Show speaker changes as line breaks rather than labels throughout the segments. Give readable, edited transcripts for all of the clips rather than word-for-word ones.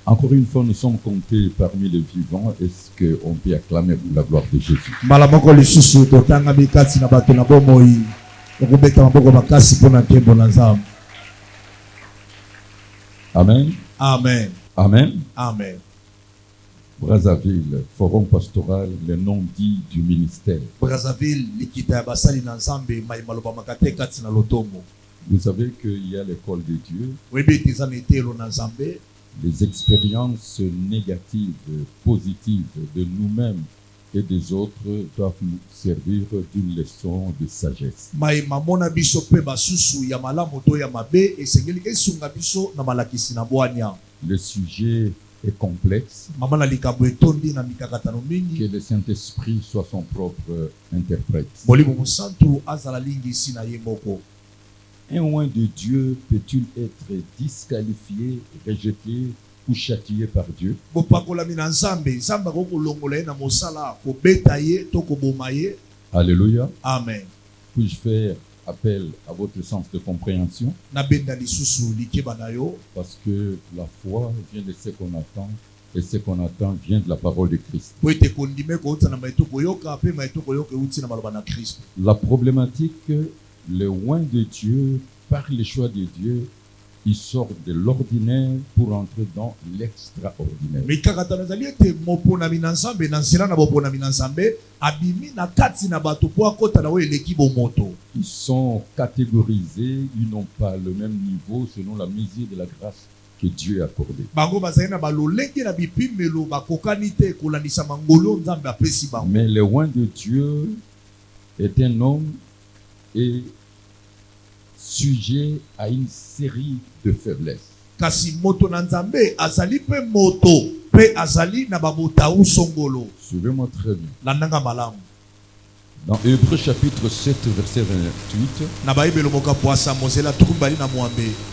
Encore une fois, nous sommes comptés parmi les vivants. Est-ce qu'on peut acclamer pour la gloire de Jésus?
Malamoko lisusu totanga bikati na bato na bomoi. Okubeta maboko makasi pona nkembo na Nzambe.
Amen.
Amen.
Amen.
Amen.
Brazzaville, forum pastoral, le nom dit du ministère.
Brazzaville likita ya basali na Nzambe mai maloba makate kati na lotomo.
Vous savez qu'il y a l'école de Dieu.
Webe tizanetelo na Nzambe.
Les expériences négatives, positives de nous-mêmes et des autres doivent nous servir d'une leçon de sagesse.
Mai mamona biso pe basusu ya malamu to ya mabe esengeli esunga biso na malakisi na bwania.
Le sujet est complexe.
Mamana likabo etondi na mikakatano mingi.
Que le Saint-Esprit soit son propre interprète.
Molimo musantu azala lingi sina yemoko.
Un oint de Dieu peut-il être disqualifié, rejeté ou châtié par Dieu? Alléluia.
Amen.
Puis-je faire appel à votre sens de compréhension? Parce que la foi vient de ce qu'on attend, et ce qu'on attend vient de la parole de Christ. La problématique, le oint de Dieu, par le choix de Dieu, il sort de l'ordinaire pour entrer dans l'extraordinaire. Ils sont catégorisés, ils n'ont pas le même niveau selon la mesure de la grâce que Dieu a accordée. Mais le oint de Dieu est un homme et sujet à une série de faiblesses. Suivez-moi très bien. Dans Hébreux chapitre 7, verset 28,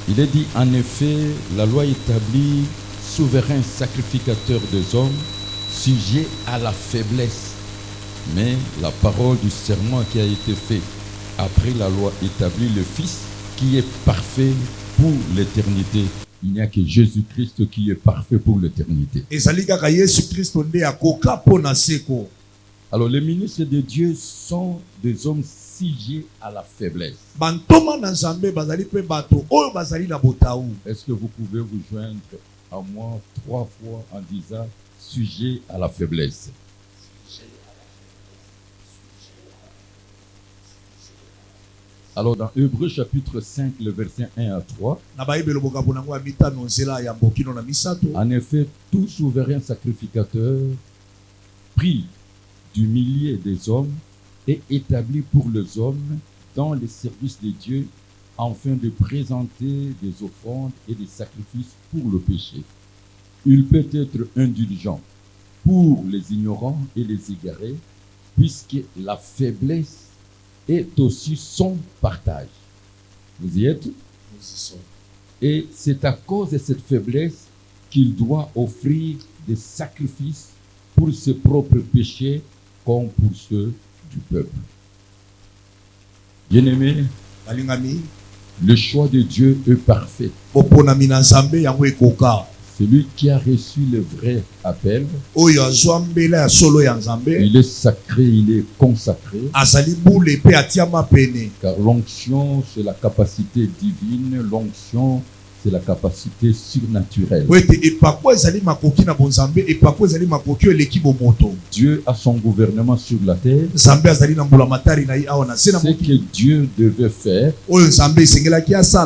il est dit, en effet, la loi établit souverain sacrificateur des hommes, sujet à la faiblesse. Mais la parole du serment qui a été fait après la loi établit le Fils qui est parfait pour l'éternité. Il n'y a que Jésus-Christ qui est parfait pour l'éternité. Alors les ministres de Dieu sont des hommes sujets à la faiblesse. Est-ce que vous pouvez vous joindre à moi 3 fois en disant sujet à la faiblesse? Alors dans Hébreux chapitre 5, le verset 1 à 3, en effet, tout souverain sacrificateur pris du milieu des hommes est établi pour les hommes dans le service de Dieu afin de présenter des offrandes et des sacrifices pour le péché. Il peut être indulgent pour les ignorants et les égarés, puisque la faiblesse est aussi son partage. Vous y êtes? Nous y sommes. Et c'est à cause de cette faiblesse qu'il doit offrir des sacrifices pour ses propres péchés comme pour ceux du peuple. Bien-aimé, le choix de Dieu est parfait. Celui qui a reçu le vrai appel, il est sacré, il est consacré. Car l'onction, c'est la capacité divine, l'onction, c'est la capacité surnaturelle. Dieu a son gouvernement sur la terre. Ce que Dieu devait faire,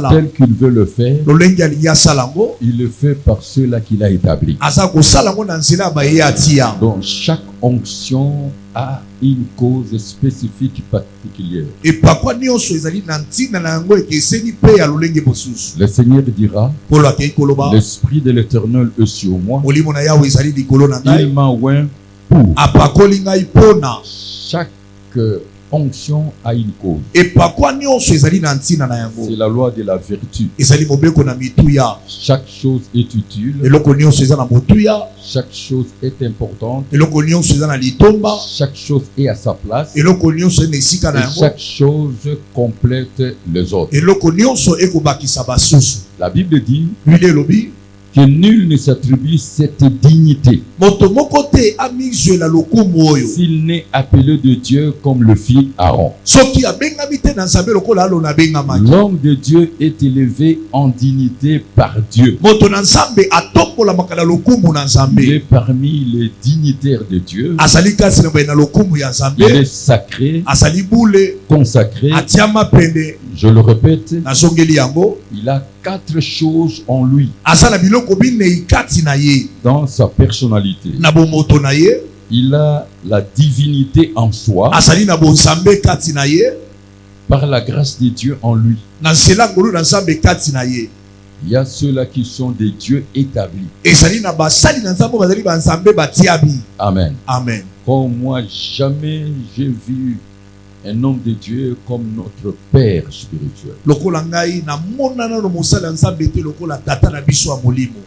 tel qu'il veut le faire, il le fait par ceux-là qu'il a établis. Donc chaque onction a une cause spécifique particulière. Le Seigneur dira, l'Esprit de l'Éternel est sur moi. Il m'a oint pour. Chaque onction a une cause. C'est la loi de la vertu. Chaque chose est utile. Chaque chose est importante. Chaque chose est à sa place. Et chaque chose complète les autres. La Bible dit, que nul ne s'attribue cette dignité
moto moko te amizwela lokumu oyo
s'il n'est appelé de Dieu comme le fit Aaron.
soki abengami te na nzambe lokola alo nabengamaki.
L'homme de Dieu est élevé en dignité par Dieu.
moto na nzambe atombolamaka na lokumu na
Il est
nzambe
parmi les dignitaires de Dieu.
azali kasi na boye na lokumu ya
Il
nzambe
est sacré,
azali bule
consacré.
atiama pende.
Je le répète,
nazongeli yango
il a 4 choses en lui
aza na biloko binei kati na ye
dans sa personnalité.
na bomoto na ye
Il a la divinité en soi
azali na bonzambe kati na ye
par la grâce de Dieu en lui.
na nzela ngolu na nzambe kati na ye
Il y a ceux-là qui sont des dieux établis.
ezali na basali na nzambe bazali banzambe batiabi.
Amen.
Amen.
Comme moi, jamais j'ai vu un homme de Dieu comme notre Père spirituel.
lokola ngai na mona nano mosala ya nzambe te lokola tata na biso ya molimo.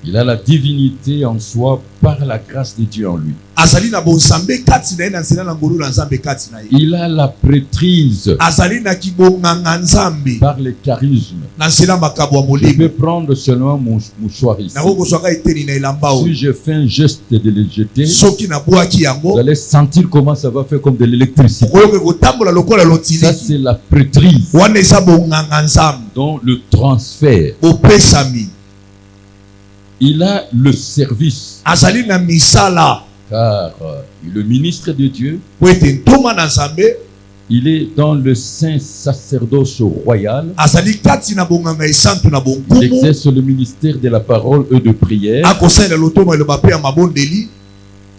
Il a la divinité en soi par la grâce de Dieu en lui.
azali na bonzambe kati na ye na nzela na ngolu na nzambe kati na ye
Il a la prêtrise
azali na kibonganga nzambe
par les charismes.
na nzela makambo ya
Je
molimo.
vais prendre seulement mon mouchoir ici.
nakokozwaka eteni na elamba
Si
oyo
je fais un geste de le jeter,
soki nabwaki
vous
yango
allez sentir comment ça va faire comme de l'électricité.
okoyoka kotambola lokola
Ça,
lotiliki
c'est la prêtrise
wana eza bonganga nzambe
dont le transfert.
bopesami.
Il a le service,
azali na misala
car il est le ministre de Dieu.
po ete ntoma na nzambe
Il est dans le saint sacerdoce royal.
azali kati na bonganga esantu na
Il
bonkumu
exerce le ministère de la parole et de prière.
akosalela lotomo eloba mpe ya mabondeli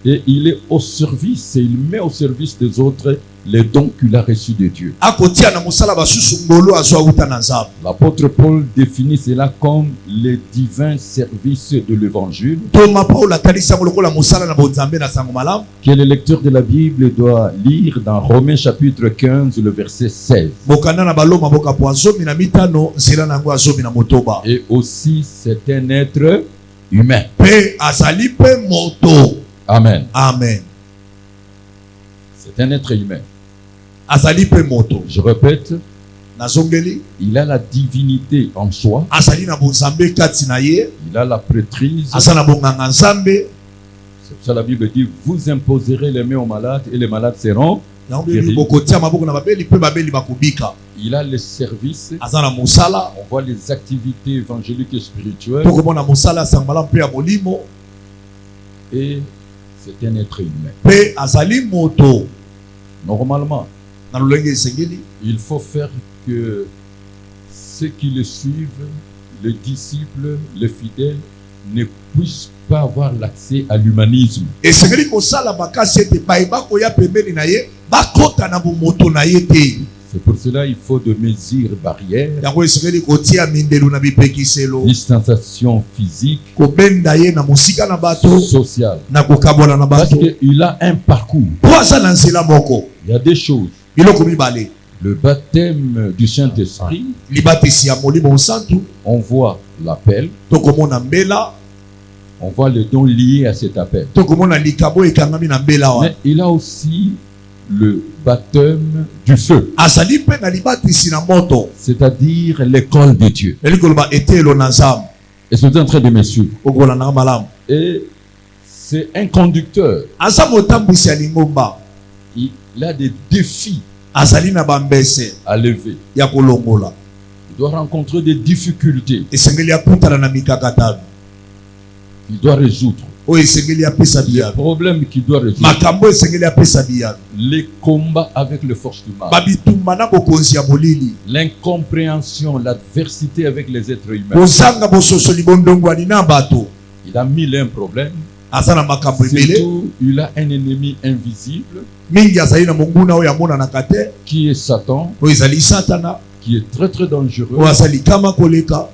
Et il est au service, et il met au service des autres les dons qu'il a reçus de Dieu.
akotia na mosala basusu ngolu azwa auta na nzambe.
L'apôtre Paul définit cela comme les divins services de l'évangile
toma paulo atalisi yango lokola mosala na bonzambe na sango malamu
que le lecteur de la Bible doit lire dans Romains chapitre 15, le verset 16.
bokanda na baloma boka po azomi na mitano nzela na yango azomi na motoba
Et aussi, c'est un être humain.
mpe azali mpe moto.
Amen.
Amen.
C'est un être humain.
azali mpe moto.
Je répète,
nazongeli
il a la divinité en soi.
azali na bonzambe kati na ye
Il a la prêtrise.
aza na bonganga nzambe.
C'est pour ça la Bible dit, vous imposerez les mains aux malades et les malades seront.
yango beli bokotia maboko na babeli mpe babeli bakobika.
Il a les services.
aza na mosala
On voit les activités évangéliques et spirituelles.
mpo komona mosala ya sango malamu mpe ya molimo
Et c'est un être humain.
mpe azali moto.
Normalement,
na lolenge esengeli
il faut faire que ceux qui le suivent, les disciples, les fidèles, ne puissent pas avoir l'accès à l'humanisme.
esengeli kosala makasi ete bayeba koya pembeni na ye bakota na bomoto na ye te.
C'est pour cela qu'il faut de mesures barrières,
yango esengeli kotia mindelu na bipekiselo
distanciation physique,
kobenda ye na mosika na bato
sociale.
na kokabola na
Parce
bato
qu'il a un parcours.
po aza na nzela moko.
Il y a des choses.
biloko mibale
Le baptême du Saint-Esprit,
libatisi ya molimo mosantu
on voit l'appel,
tokomona mbela
on voit les dons liés à cet appel.
tokomona likabo ekangami na mbela wa
Mais il a aussi le baptême du feu,
azali mpe na libatisi na moto
c'est-à-dire l'école de Dieu.
eli koloba etelo na nzambe.
Et c'est en train de me suivre.
okola nanga malamu
Et c'est un conducteur.
aza motambwisi ya lingomba
Il a des défis
azali na bambese
à lever.
ya kolongola
Il doit rencontrer des difficultés.
esengeli akutana na mikakatano
Il doit résoudre.
oyo esengeli apesa
Les
biyano
problèmes qu'il doit résoudre.
makambo esengeli apesa biyano
Les combats avec les forces du mal.
babitumba na bokonzi ya molili
L'incompréhension, l'adversité avec les êtres humains.
kozanga bososoli bondongwani na bato.
Il a mille un problèmes.
aza na makambo ebele
Surtout, il a un ennemi invisible
mingi azali na monguna oyo amonanaka te
qui est Satan,
oyo ezali satana
qui est très très dangereux.
oyo aza likama koleka.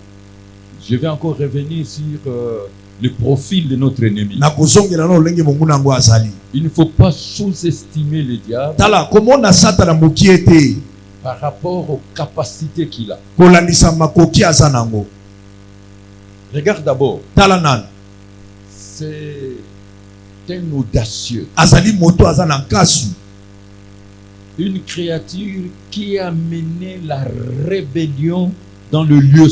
Je vais encore revenir sur le profil de notre ennemi.
na kozongela na olenge monguna yango azali.
Il ne faut pas sous-estimer le diable
tala komona satana moki ete
par rapport aux capacités qu'il a.
kolandisa makoki aza nango.
Regarde d'abord,
tala nani
c'est un audacieux,
azali moto aza na nkasu
une créature qui a mené la rébellion dans le lieu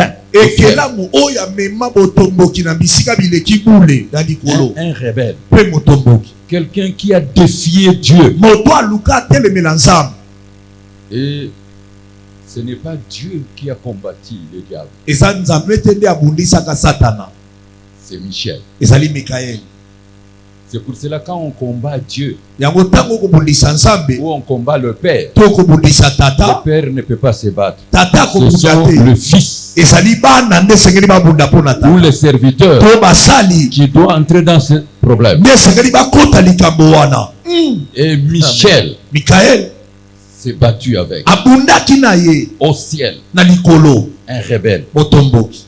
saint.
ekelamu oyo amema botomboki na bisika bileki bule na likolo
Un rebelle.
mpe motomboki
Quelqu'un qui a défié Dieu.
moto aluka atelemela nzambe.
Et ce n'est pas Dieu qui a combattu le diable.
eza nzambe te nde abundisaka satana,
C'est Michel.
ezali mikaeli.
C'est pour cela quand on combat Dieu
yango ntango okobundisa nzambe
ou on combat le Père,
to okobundisa
le
tata,
Père ne peut pas se battre.
tata
Ce
akobunda
sont
te.
le Fils
ezali bana nde esengeli babunda mpo na
ou
tata
les serviteurs
to basali
qui doivent entrer dans ce problème.
nde esengeli bakota likambo wana.
Et Michel
mikaeli
s'est battu avec
abundaki na ye
au ciel
na likolo
un rebelle.
botomboki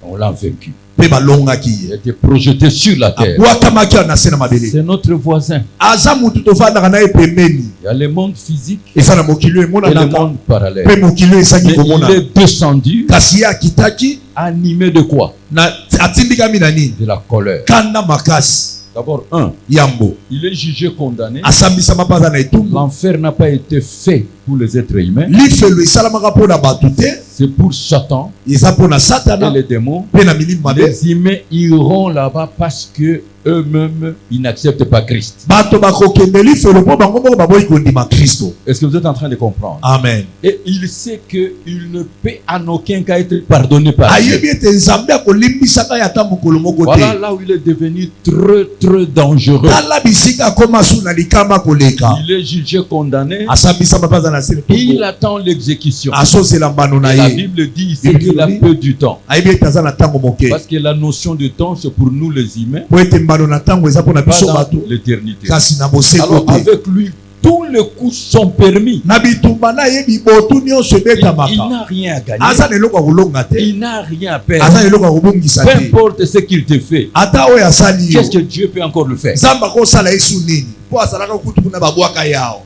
On l'a vaincu.
mpe balongaki
Il
ye
était projeté sur la terre.
abwakamaki na se na mabele.
C'est notre voisin.
aza mutu tovandaka na ye pembeni.
Il y a le monde physique
eza na mokili oyo
et le
emonanaka
monde parallèle.
mpe mokili oyo
Mais
esangi
il
komona.
est descendu
kasi ye akitaki
animé de quoi?
na atindikami na nini?
De la colère.
kanda makasi.
D'abord, un,
yambo
il est jugé condamné.
asambisama mpe aza na etumbu.
L'enfer n'a pas été fait pour les êtres humains.
lifelo esalamaka mpo na bato te,
C'est pour Satan
eza mpo na
et
satana
les démons.
mpe na milimo mabe.
Les humains iront là-bas parce que eux-mêmes, ils n'acceptent pas Christ.
bato bakokende lifelo mpo bango moko baboyi kondima kristo.
Est-ce que vous êtes en train de comprendre?
amen.
Et il sait qu'il ne peut en aucun cas être pardonné par Dieu.
ayebi ete nzambe akolimbisaka ye ata mokolo moko
Voilà
te.
là où il est devenu très dangereux.
tala bisika akoma su na likama koleka.
Il est jugé condamné.
asambisama mpe aza na se na
Il
etumbu.
attend l'exécution.
asozela mbano na
La
ye.
Bible dit ici qu'il a peu du temps.
ayebi ete aza na ntango moke
Parce que la notion de temps, c'est pour nous les humains,
po ete mbano na ntango eza mpo na
pas
biso
dans
bato
l'éternité.
kasi na bosembo
Alors
te.
avec lui, tous les coups sont permis.
na bitumba na ye bibotu nyonso
Il
ebetamaka.
n'a rien à gagner.
aza na eloko ya kolonga te,
Il n'a rien à
aza
perdre.
na eloko ya kobungisa
Peu
te.
importe ce qu'il te fait,
ata oyo asali yo
qu'est-ce que Dieu peut encore le faire?
nzambe akosala ye su nini mpo azalaka kutu kuna babwaka yao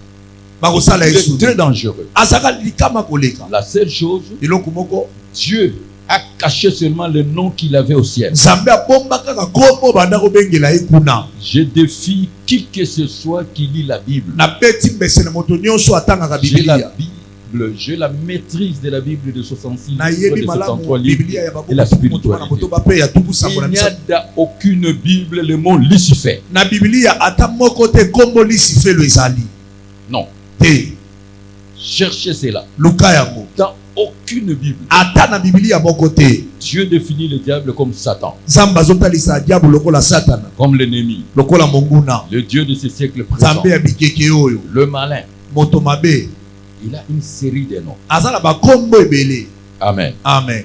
bakosala
Il
ye su
est très
nini.
dangereux.
azalaka likama koleka.
La seule chose,
eloko moko
Dieu a caché seulement le nom qu'il avait au ciel.
nzambe abomba kaka kombo banda kobengela ye kuna.
Je défie qui que ce soit qui lit la Bible.
nabeti mbese na moto nyonso atangaka
J'ai la
bibilia.
Bible, j'ai la maîtrise de la Bible de 66 livres,
nayebi
de
malamu
73 livres
bibilia ya
et la
bamoto bana moto
spiritualité.
bape ya tuku sango na
Il n'y
biso.
a dans aucune Bible le mot Lucifer.
na bibilia ata moko te kombo lisifelo ezali
Non.
te.
Cherchez cela.
luka yango
Dans aucune Bible,
ata na bibilia moko te.
Dieu définit le diable comme Satan,
nzambe azotalisa diable lokola satana,
comme l'ennemi,
lokola monguna,
le Dieu de ce siècle présent,
nzambe ya bikeke oyo,
le malin.
moto mabe.
Il a une série de noms.
aza na bakombo ebele.
Amen.
amen.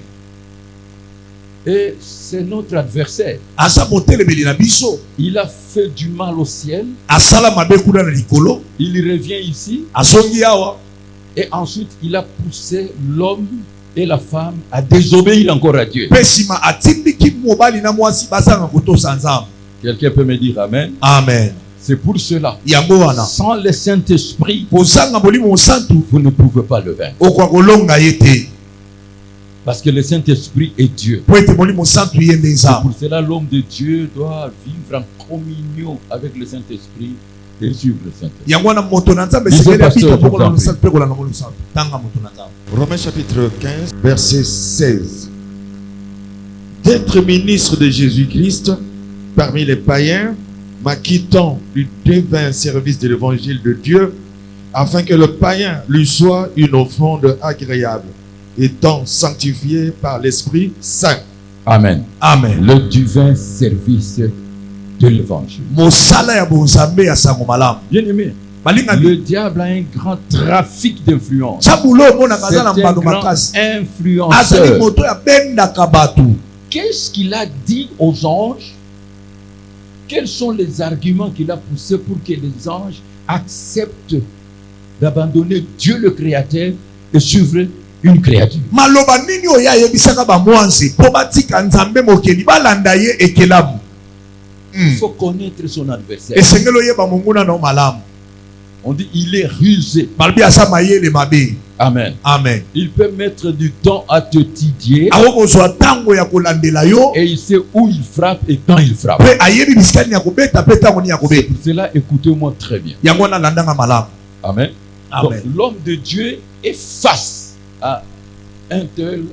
Et c'est notre adversaire.
aza motelebeli na biso,
Il a fait du mal au ciel.
asala mabe kuna na likolo,
Il revient ici.
azongi awa,
Et ensuite, il a poussé l'homme et la femme à désobéir encore à Dieu.
mpe nsima atindiki mobali na mwasi bazanga kotosa nzambe.
Quelqu'un peut me dire Amen.
amen.
C'est pour cela.
yango wana
Sans le Saint-Esprit,
kozanga molimo mosantu
vous ne pouvez pas le vaincre.
okoka kolonga ye te,
Parce que le Saint-Esprit est Dieu.
po ete molimo mosantu ye nde
C'est
nzambe.
pour cela l'homme de Dieu doit vivre en communion avec le Saint-Esprit et suivre le Saint-Esprit.
yango wana moto na nzambe
Lisez,
esengeli
pasteur,
abika
je vous
mpokola
en prie.
mosantu mpe kolanda molimo mosantu tanga moto na nzambe.
Romains chapitre 15, verset 16. D'être ministre de Jésus-Christ parmi les païens, m'acquittant du divin service de l'évangile de Dieu, afin que le païen lui soit une offrande agréable, étant sanctifié par l'Esprit Saint.
Amen.
amen.
Le divin service de l'évangile.
mosala ya bonzambe ya sango malamu.
Bien-aimé,
balingami
le diable a un grand trafic d'influence.
sabulo omonaka
C'est
aza na
un
mbano
grand
makasi, azali
influenceur.
moto ya bendaka bato.
Qu'est-ce qu'il a dit aux anges? Quels sont les arguments qu'il a poussés pour que les anges acceptent d'abandonner Dieu le Créateur et suivre une créature?
maloba nini oyo ayebisaka bamwanzi mpo batika nzambe mokeli balanda ye ekelamu.
Il faut connaître son adversaire.
esengeli oyeba monguna na yo malamu.
On dit il est rusé.
balobi aza mayele mabe.
Amen.
amen.
Il peut mettre du temps à te tidier
akokozwa ntango ya kolandela yo
et il sait où il frappe et quand il frappe.
mpe ayebi bisika nini ya kobeta mpe ntango nini ya
C'est
kobeta.
pour cela, écoutez-moi très bien.
yango wana landanga malamu.
Amen. Donc,
amen.
l'homme de Dieu est face à un tel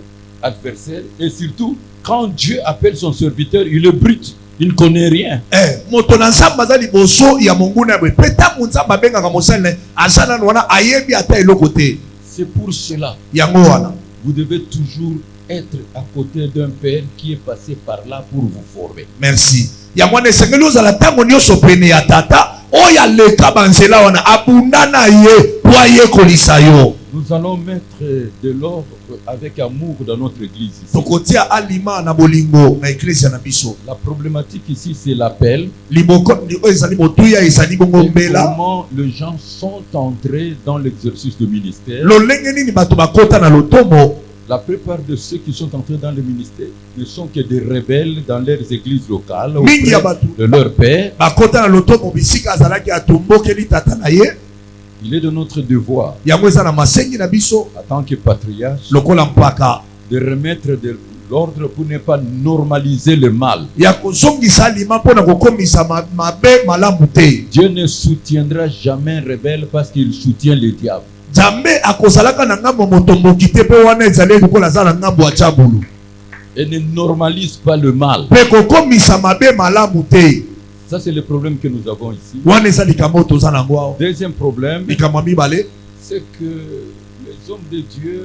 adversaire. Et surtout, quand Dieu appelle son serviteur, il est brut. Il ne connaît rien.
moto na nzamba za liboso ya monguna bwe peta munzamba benga ka mosale asana wana ayebi ata eloko te.
C'est pour cela
Yango wana
vous devez toujours être à côté d'un père qui est passé par là pour vous former.
merci. Yango ne sengeli ozala tango nyonso pene ya tata oya leka banzela wana abundana ye po ayekolisa yo.
Nous allons mettre de l'ordre avec amour dans notre église ici.
Tokotia alima na bolingo na eklezia na biso.
La problématique ici, c'est l'appel.
Liboko ni ezali motuya ezali bongo
Et
mbela.
comment les gens sont entrés dans l'exercice du ministère.
Lolenge nini bato bakota na lotomo.
La plupart de ceux qui sont entrés dans le ministère ne sont que des rebelles dans leurs églises locales
Mingi ya
auprès
bato
de leur père.
bakota na lotomo bisika azalaki atombokeli tata na ye.
Il est de notre devoir,
Yango eza na masengi na biso
en tant que patriarche,
lokola mpaka
de remettre de l'ordre pour ne pas normaliser le mal.
ya kozongisa alima mpona kokomisa mabe malamu te.
Dieu ne soutiendra jamais un rebelle parce qu'il soutient le diable.
Nzambe akozalaka na ngambo motomboki te mpe wana ezali lokola aza na ngambo ya diabolo.
Et ne normalise pas le mal.
Mpe kokomisa mabe malamu te.
Ça, c'est le problème que nous avons ici.
Wana eza likambo toza nango awa.
Deuxième problème,
Likambo ya mibale
c'est que les hommes de Dieu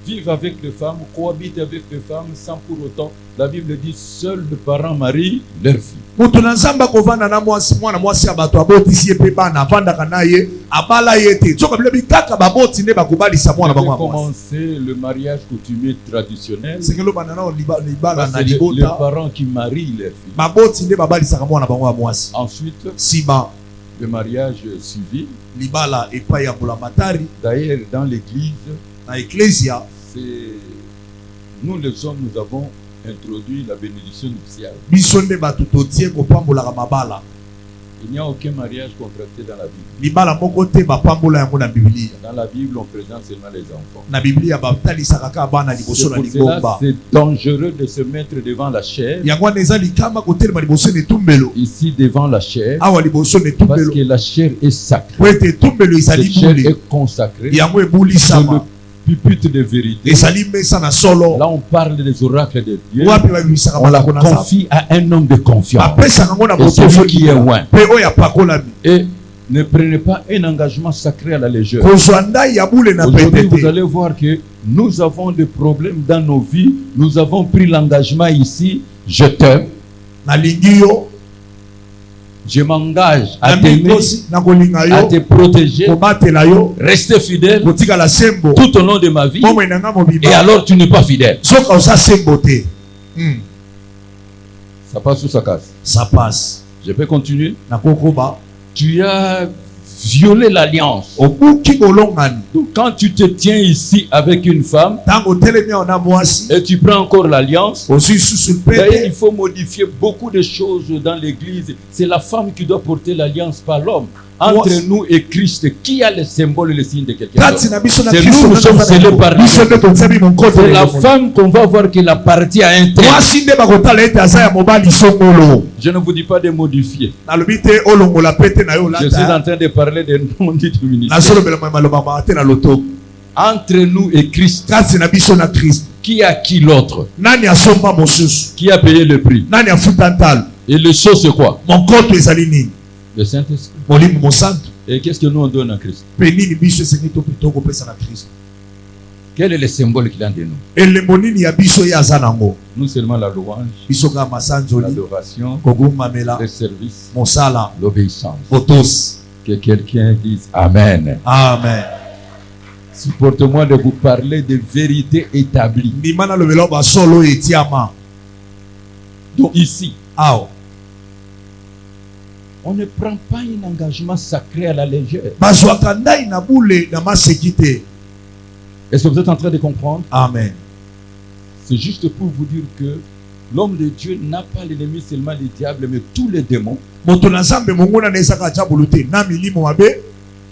vivent avec les femmes, cohabitent avec les femmes sans pour autant, la Bible dit, seuls les parents marient leur fille.
moto na nzambe akovanda na mwasi mwana mwasi ya bato abotisi ye mpe bana avandaka na ye abala ye te soka bilebi kaka baboti nde bakobalisa mwana
Vous
bango
avez
ya mwasi.
commencé le mariage coutumier traditionnel.
sengeli obanda nao libala
Ça,
na
c'est les
libota
parents qui marient leurs filles.
baboti nde babalisaka mwana bango ya mwasi.
Ensuite,
Nsima
le mariage civil.
libala epai ya mbulamatari
D'ailleurs, dans l'église,
na eklezia.
c'est nous les hommes, nous avons introduit la bénédiction nuptiale.
Biso nde bato totie kopambolaka mabala.
Il n'y a aucun mariage contracté dans la Bible.
Libala moko te bapambola yango na biblia.
Dans la Bible, on présente seulement les enfants.
Na biblia batalisaka kaka bana
C'est
liboso na
pour cela
libomba.
c'est dangereux de se mettre devant la chair,
Yango wana eza likama kotelema liboso na etumbelo.
ici devant la chair,
Awa liboso na
parce
etumbelo.
que la chair est sacrée.
Po ete etumbelo ezali
Cette chair
bule.
est consacrée.
Yango
C'est le
ebulisama.
pupitre de vérité.
Ezali mesa na solo.
Là, on parle des oracles de Dieu.
Wapi babibisaka
On la
malako na nzambe.
confie à un homme de confiance.
Bapesaka ngo na
Et celui
botozo
qui est loin.
mpe oyo apakolami.
Et ne prenez pas un engagement sacré à la légère.
Kozwa ndai ya bule na
Aujourd'hui,
pete
vous
te.
allez voir que nous avons des problèmes dans nos vies. Nous avons pris l'engagement ici. Je t'aime.
Nalingi yo.
Je m'engage à
Na
t'aimer,
mikosi na kolinga
à
yo.
te protéger,
Kobatela yo.
rester fidèle
Kotikala sembo.
tout au long de ma vie.
Momo enanga
Et
mobimba.
alors tu n'es pas fidèle.
Soka oza sembo te.
Ça passe ou ça casse?
Ça passe.
Je peux continuer.
Na kokoba.
Tu as violé l'alliance.
Obuki bolongani.
Donc, quand tu te tiens ici avec une femme
Tango telemi ona mwasi.
et tu prends encore l'alliance,
Osi susu
d'ailleurs,
pete.
il faut modifier beaucoup de choses dans l'église. C'est la femme qui doit porter l'alliance, pas l'homme. Entre nous et Christ, qui a le symbole et le signe de quelqu'un
Kati
d'autre?
na biso na
C'est
Kristo
nous, nous sommes scellés par lui.
biso nde tonzami monkoto.
C'est la femme qu'on va voir qu'elle appartient à un tel.
Mwasi nde bakotala ete aza ya mobali songolo.
Je ne vous dis pas de modifier.
Nalobi te olongola pete na yo
Je suis en
lata.
train de parler des noms du ministère.
Nasolobela maloba mama te na loto.
Entre nous et Christ,
Kati na biso na Kristo.
qui a qui l'autre?
Nani asomba mosusu?
Qui a payé le prix?
Nani afuta ntalo?
Et le sceau, c'est quoi?
Monkoto ezali nini?
Le Saint-Esprit.
Molimo mosantu.
Et qu'est-ce que nous on donne à Christ?
Pe nini biso esengi tokopesa na Kristo?
Quel est le symbole qu'il a de nous?
Elembo nini ya biso ye aza nango?
Non seulement la louange,
Biso kaka masanzoli.
l'adoration,
Kogumamela.
le service,
Mosala.
l'obéissance.
Botosi.
Que quelqu'un dise Amen.
Amen.
Supporte-moi de vous parler de vérité établie.
Ndima nalobela basolo etiama.
Donc ici,
Awa.
on ne prend pas un engagement sacré à la légère.
Bazwaka ndai na bule na maseki te.
Est-ce que vous êtes en train de comprendre?
Amen.
C'est juste pour vous dire que l'homme de Dieu n'a pas l'ennemi seulement le diable, mais tous les démons
Moto na nzambe mongona na ezaka diabolo te. Na milimo mabe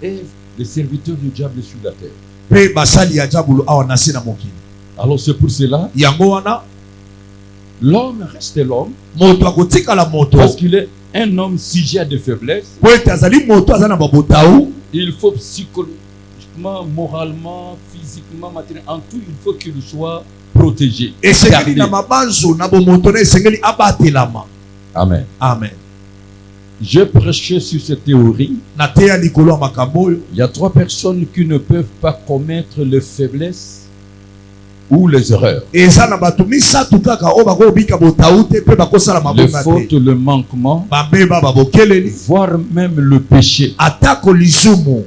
et les serviteurs du diable sur la terre.
pe basali ya diabolo awa na se na mokili.
Alors c'est pour cela,
Yango wana
l'homme reste l'homme
moto akotikala moto.
parce qu'il est un homme sujet à des faiblesses.
Po ete azali moto aza na babotau.
Il faut psychologiquement, moralement, physiquement, matériellement, en tout, il faut qu'il soit protégé.
esengeli
gardé.
na mabanzo na bomoto na esengeli abatelama.
Amen.
Amen.
Je prêchais sur cette théorie.
Na teya likolo ya makambo oyo,
Il y a 3 personnes qui ne peuvent pas commettre les faiblesses ou les erreurs.
eza na bato misatu kaka oyo bakobika botau te mpe bakosala
Les
mabonga
fautes,
te.
le manquement,
Bambeba babokeleli
voire même le péché.
atako lisumu.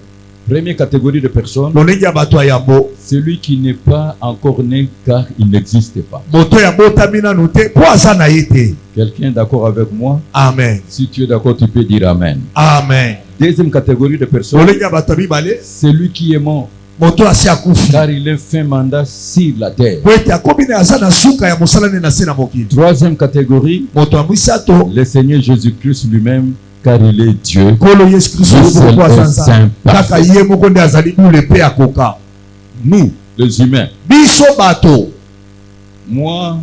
Première catégorie de personnes,
lolenge ya bato ya yambo,
celui qui n'est pas encore né car il n'existe pas.
moto ya botami nanu te mpo aza na ye te.
Quelqu'un d'accord avec moi?
Amen.
Si tu es d'accord, tu peux dire Amen.
Amen.
Deuxième catégorie de personnes,
lolenge ya bato ya mibale,
celui qui est mort
moto asi akufi
car il est fin mandat sur la terre.
po ete akomi na aza na suka ya mosala nde na se na mokili.
Troisième catégorie,
Moto ya misato,
le Seigneur Jésus-Christ lui-même car il est Dieu.
nkolo yesu kristo
Le seul
moko aza
est
nzambe
saint,
kaka
parfait.
ye moko nde azali bule mpe akoka.
Nous, les humains,
Biso bato,
moi,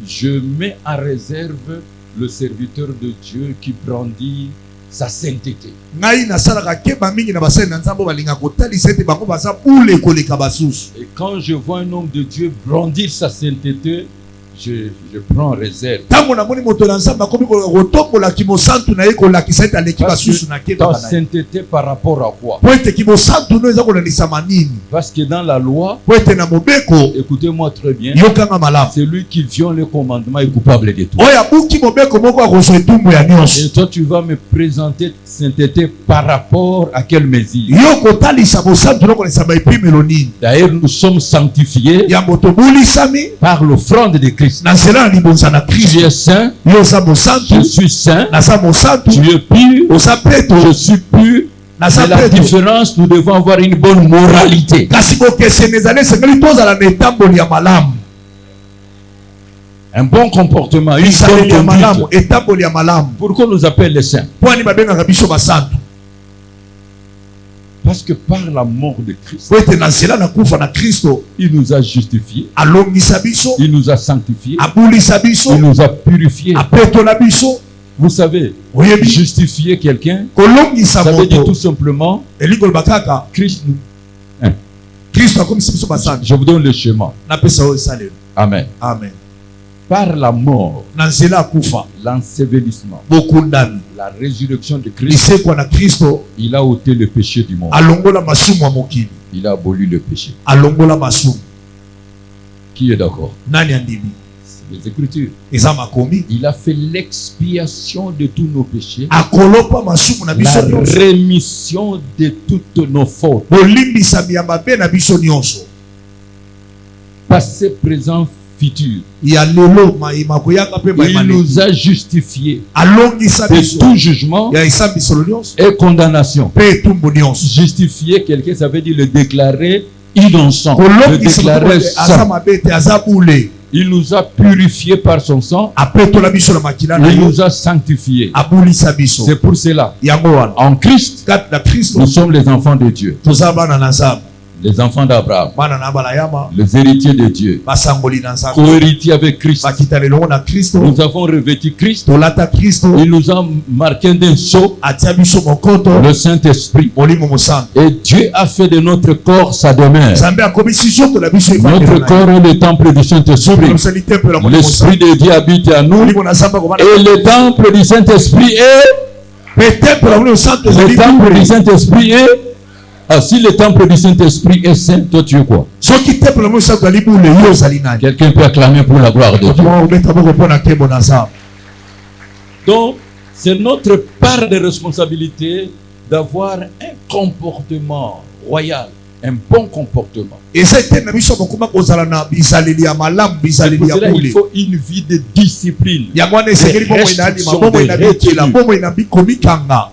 je mets en réserve le serviteur de Dieu qui brandit sa sainteté.
ngai nasalaka keba mingi na basali na nzambe oyo balingaka kotalisa ete bango baza bule koleka basusu.
Et quand je vois un homme de Dieu brandir sa sainteté, je prends réserve.
Ntango namoni moto na nzambe akomi kotombola kimosantu na ye kolakisa ete aleki
Parce
basusu
que
na
ta
kebaka na ye.
sainteté par rapport à quoi?
Po ete kimosantu no eza kolandisama nini?
Parce que dans la loi,
Po ete na mobeko,
écoutez-moi très bien,
yokanga malamu,
celui qui viole le commandement est coupable de tout.
oyo abuki mobeko moko akozwa etumbu ya
Et
nyonso.
toi, tu vas me présenter sainteté par rapport à quelle mesure?
Yo kotalisa bosantu no kolesa baepimelo nini?
D'ailleurs, nous sommes sanctifiés
Yambo tobulisami
par l'offrande de Christ.
na nzela na libonza na
Tu
Kristo.
es saint,
Yo oza
je
mosantu,
suis saint,
naza mosantu,
tu es pur,
oza peto,
je suis pur.
naza
C'est la
peto.
différence, nous devons avoir une bonne moralité.
Kasi bokeseni ezali esengeli tozala na etamboli ya malamu.
Un bon comportement, une bonne
Bisaleli ya malamu,
conduite.
etamboli ya malamu.
Pourquoi on nous appelle les saints?
Po ani babengaka biso basantu?
Parce que par la mort de Christ,
Po ete na nzela na kufa na Kristo
il nous a justifiés,
alongisa biso,
il nous a sanctifiés,
abulisa biso,
il nous a purifiés.
apetola biso.
Vous savez,
Oyebi
justifier quelqu'un,
kolongisa
ça veut dire tout
moto
simplement,
elingi koloba kaka
Christ nous...
Kristo akomisi biso basantu.
Je vous donne le schéma.
Napesa oyo esalelo.
Amen.
Amen.
Par la mort,
Na nzela ya kufa,
l'ensevelissement,
bokundami,
la résurrection de Christ,
lisekwa na Kristo,
il a ôté le péché du monde.
alongola masumu ya mokili,
Il a aboli le péché.
alongola masumu.
Qui est d'accord?
Nani andimi?
C'est les Écritures.
Eza makomi.
Il a fait l'expiation de tous nos péchés,
Akolopa masumu na
la
biso nyonso,
rémission de toutes nos fautes,
bolimbisami ya mabe na biso nyonso.
passé, présent, futur.
Ya lelo mayima koyaka mpe
Il
mayima
nous
leki.
a justifiés
Alongisa
de
biso
tout jugement
ya esambiselo nyonso
et condamnation.
mpe etumbu nyonso.
Justifier quelqu'un, ça veut dire le déclarer innocent, le
kolongisa moto
déclarer
ete aza
saint.
mabe te aza bule.
Il nous a purifiés par son sang,
Apetola biso na makila na
il
yo,
nous a sanctifiés.
abulisa biso.
C'est pour cela,
Yango wana
en Christ,
kati na Kristo
nous sommes les enfants de Dieu,
toza bana na nzambe,
les enfants d'Abraham,
bana na balayama,
les héritiers de Dieu,
basangoli na nzambe,
co-héritiers avec Christ.
bakitana elongo na Kristo,
Nous avons revêtu Christ,
tolata Kristo,
il nous a marqué d'un sceau,
atia biso mokoto,
le Saint-Esprit.
molimo mosantu.
Et Dieu a fait de notre corps sa demeure.
Nzambe akomisi nzoto na biso
Notre
evandelo na
corps est le temple du Saint-Esprit.
ye. Temple na molimo
L'Esprit
mosantu.
de Dieu habite en nous.
Molimo na nzambe akovanda.
Et le temple du Saint-Esprit est...
Pe temple na molimo mosantu
Le
ezali
temple du
bule.
Saint-Esprit est... Ah, si le temple du Saint-Esprit est saint, toi tu es quoi?
Soki temple na molimo mosantu ezali bule, yo ozali nani?
Quelqu'un peut acclamer pour la gloire de Dieu.
Obeta moko mpona nkembo na nzambe.
Donc, c'est notre part de responsabilité d'avoir un comportement royal, un bon comportement.
Eza ete na biso bokoma kozala na bizaleli ya malamu,
C'est
bizaleli
pour
ya
cela qu'il
bule.
faut une vie de discipline.
Yango wana esengeli bomoi na alima, bomoi na bikela, bomoi na bikomikanga.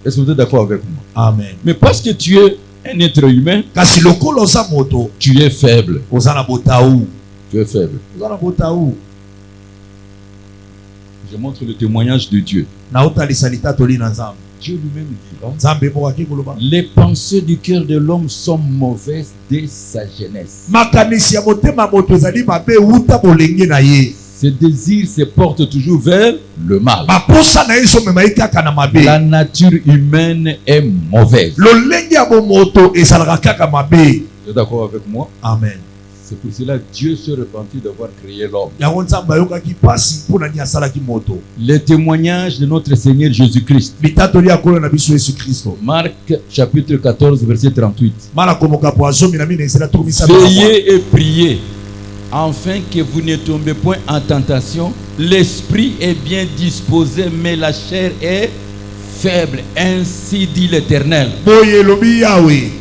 Est-ce que vous êtes d'accord avec moi?
Amen.
Mais parce que tu es un être humain,
Kasi lokolo oza moto,
tu es faible.
oza na botau.
Tu es faible.
Oza na botau.
Je montre le témoignage de Dieu.
Na otalisa litatoli na nzambe.
Dieu lui-même dira,
Nzambe moko akei koloba.
les pensées du cœur de l'homme sont mauvaises dès sa jeunesse.
Makanisi ya motema moto ezali mabe uta bolenge na ye.
Ses désirs se portent toujours vers le mal.
Baposa na ye ezomema ye kaka na mabe.
La nature humaine est mauvaise.
Lolenge ya bomoto ezalaka kaka mabe.
Vous êtes d'accord avec moi?
Amen.
C'est pour cela que Dieu se repentit d'avoir créé l'homme.
yango nzambe ayokaki pasi mpona nini asalaki moto.
Les témoignages de notre Seigneur Jésus-Christ.
bitatoli ya nkolo na biso yesu kristo.
Marc chapitre 14 verset 38.
mala komoka po azomi na mine ezela tokomisa.
Veillez et priez afin que vous ne tombez point en tentation. L'esprit est bien disposé, mais la chair est faible. Ainsi dit l'Éternel.
boye lobi yawe.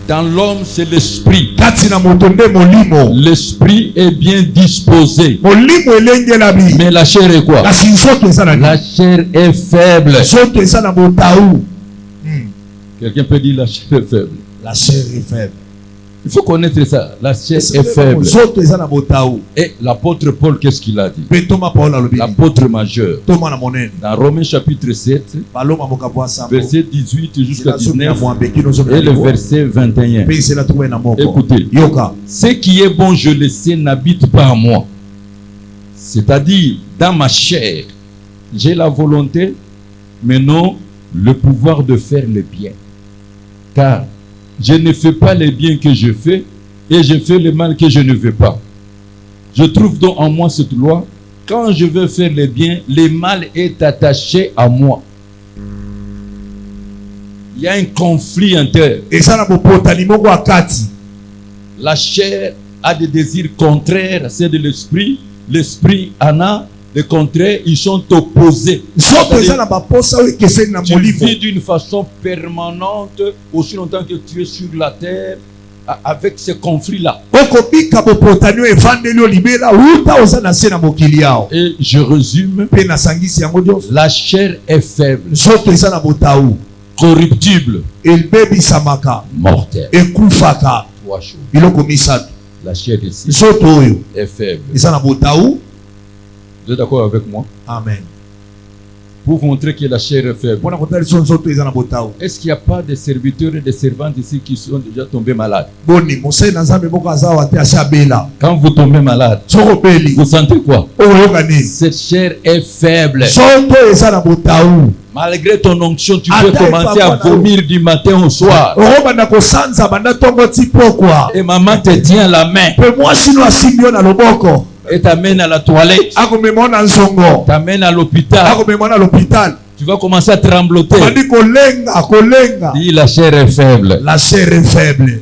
Dans l'homme, c'est l'esprit.
kati na moto nde molimo.
L'esprit est bien disposé.
molimo elengelabi.
Mais la chair est quoi?
kasi nzoto eza na
La chair est faible.
nzoto eza na botau.
Quelqu'un peut dire la chair est faible.
la chair est faible.
Il faut connaître ça. La chair est faible.
nzoto eza na botau.
Et l'apôtre Paul, qu'est-ce qu'il a dit?
mpe toma paolo alobi.
L'apôtre majeur.
toma na monene.
Dans Romains chapitre 7,
baloma mokapo asambo.
verset 18 jusqu'à
Zela
19
zomi na mwambe, kino zomi na
et le
libo.
verset 21.
Mpe zela tuwe na moko.
Écoutez.
yoka.
Ce qui est bon, je le sais, n'habite pas en moi. C'est-à-dire, dans ma chair, j'ai la volonté, mais non le pouvoir de faire le bien. Car je ne fais pas le bien que je fais, et je fais le mal que je ne veux pas. Je trouve donc en moi cette loi. Quand je veux faire le bien, le mal est attaché à moi. Il y a un conflit interne.
eza na bopotani moko akati.
La chair a des désirs contraires à ceux de l'esprit. L'esprit en a des contraires. Ils sont opposés.
nzoto eza na baposa oyo ekeseni na
Tu
molimo.
vis d'une façon permanente aussi longtemps que tu es sur la terre avec ces conflits-là.
okobika bopotani oyo evandeli yo libela uta oza na se na mokili yao.
Et je résume.
mpe nasangisi yango nyonso.
La chair est faible,
nzoto eza na botau.
corruptible,
ebebisamaka.
mortelle.
ekufaka.
Trois choses.
biloko misato.
La chair ici
nzoto oyo
est faible.
eza na botau.
Vous êtes d'accord avec moi?
amen.
Pour vous montrer que la chair est faible.
mpona kotalisa nzoto eza na botau.
Est-ce qu'il n'y a pas de serviteurs et de servantes ici qui sont déjà tombés malades?
boni mosali na nzambe moko aza awa te asi abela.
Quand vous tombez malade,
soki obeli
vous sentez quoi?
oyo oyoka nini.
Cette chair est faible.
nzoto eza na botau.
Malgré ton onction, tu
Attends,
peux commencer à
papa,
vomir du matin au soir.
okobanda kosanza banda ntongo ti pokwa.
Et maman te tient la main
mpe mwasi no asimbi yo na loboko.
et t'amène à la toilette,
akomema yo na nzongo.
t'amène à l'hôpital.
akomema yo na l'hôpital.
Tu vas commencer à trembloter.
bandi kolenga.
Dis, la chair est faible.
la chair est faible.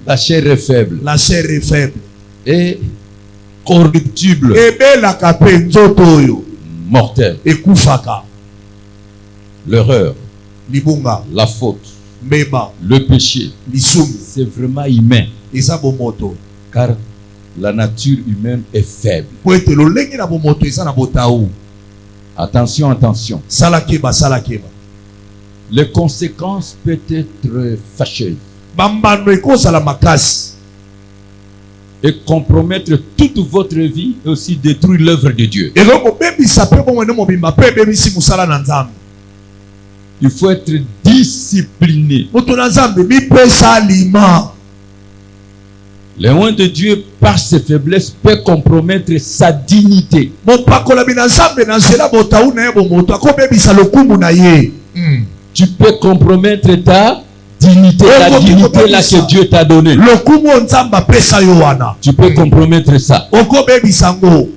La chair est faible.
la chair est faible.
Et corruptible,
ebelaka mpe nzoto oyo
mortelle.
ekufaka.
L'erreur,
libunga,
la faute,
mbeba,
le péché,
lisumu
c'est vraiment humain.
eza bomoto.
Car la nature humaine est faible.
po ete lolenge na bomoto eza na botau.
Attention, attention.
sala keba sala keba.
Les conséquences peuvent être fâcheuses
bambano ekozala makasi.
et compromettre toute votre vie et aussi détruire l'œuvre de Dieu.
ekokobebisa mpe bomwene mobimba mpe ebebisi mosala na nzambe.
Il faut être discipliné.
moto na nzambe mipesa alima.
Le loin de Dieu, par ses faiblesses, peut compromettre sa dignité.
mopakolabi na nzambe na nzela botau na ye bomoto akobebisa lokumu na ye.
Tu peux compromettre ta dignité, la dignité là que Dieu t'a donnée.
lokumu oyo nzambe apesa yo wana.
Tu peux compromettre ça.
okobebisa ngo.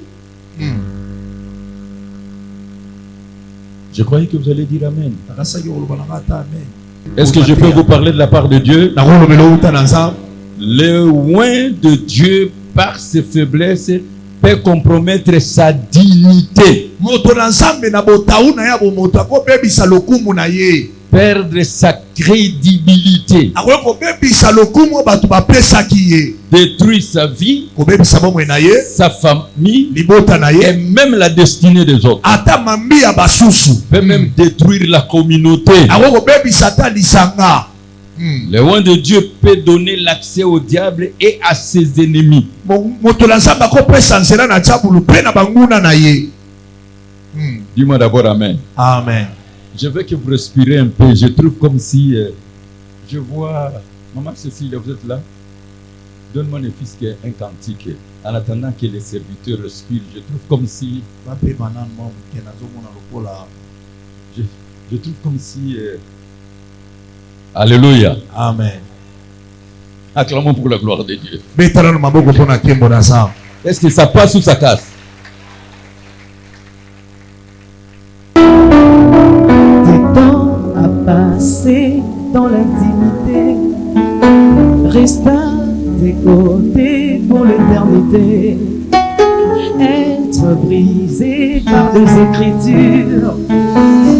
Je croyais que vous allez dire Amen.
nakasaki koloba na nga ata amen.
Est-ce que je peux vous parler de la part de Dieu?
nakolobela outa na nzambe.
Le loin de Dieu, par ses faiblesses, peut compromettre sa dignité.
moto na nzambe na botau na ya bomoto akobebisa lokumu na ye.
Perdre sa crédibilité.
akoki kobebisa lokumu oyo bato bapesaki ye.
Détruire sa vie,
kobebisa bomoi na ye.
sa famille
libota na
et
ye.
même la destinée des autres.
ata mambi ya basusu.
Peut même détruire la communauté.
akoki kobebisa ata lisanga.
Le loin de Dieu peut donner l'accès au diable et à ses ennemis.
moto na nzambe akopesa nzela na diabulu mpe na banguna na ye.
Dis-moi d'abord Amen.
amen.
Je veux que vous respirez un peu. Je trouve comme si je vois Maman Cécile, vous êtes là? Donne-moi le fils qui est un cantique. En attendant que les serviteurs respirent, je trouve comme si je trouve comme si Alléluia.
amen.
Acclamons pour la gloire de Dieu.
Betala na maboko pona kembo na sa.
Est-ce que ça passe ou ça casse?
Des temps à passer dans l'intimité, reste à tes côtés pour l'éternité. Être brisé par des écritures,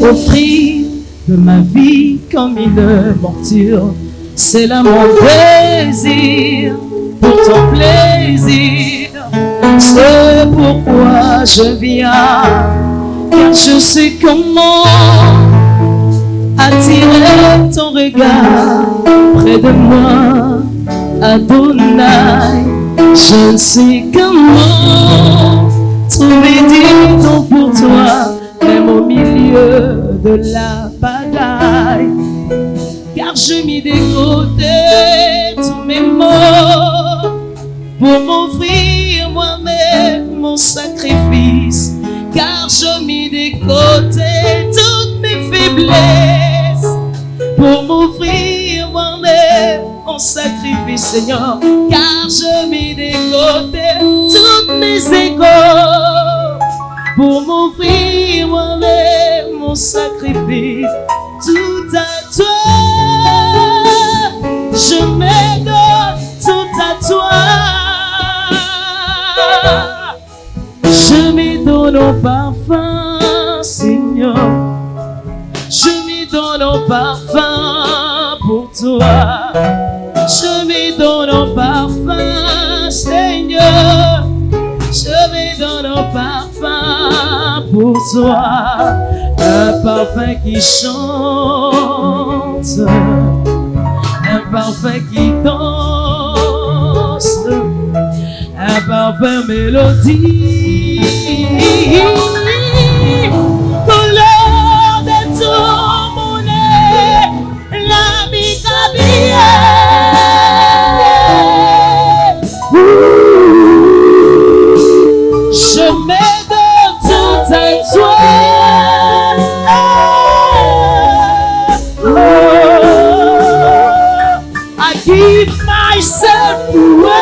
offrir de ma vie comme une monture, c'est là mon désir pour ton plaisir. C'est pourquoi je viens, car je sais comment attirer ton regard près de moi, Adonai. Je ne sais comment trouver du temps pour toi, même au milieu de la bataille. Car je mis de côté tous mes maux pour m'offrir moi-même mon sacrifice. Car je mis de côté toutes mes faiblesses pour m'offrir moi-même mon sacrifice, Seigneur. Car je mis de côté toutes mes égos pour m'offrir moi-même mon sacrifice. Tout à toi, je me donne, tout à toi. Je me donne au parfum, Seigneur. Je me donne au parfum pour toi. Je me donne au parfum, Seigneur. Je me donne au parfum pour toi. Un parfum qui chante, un parfum qui danse, un parfum mélodie, couleur de tout mon nez, la micabille. Je me donne tout à toi. I give myself away.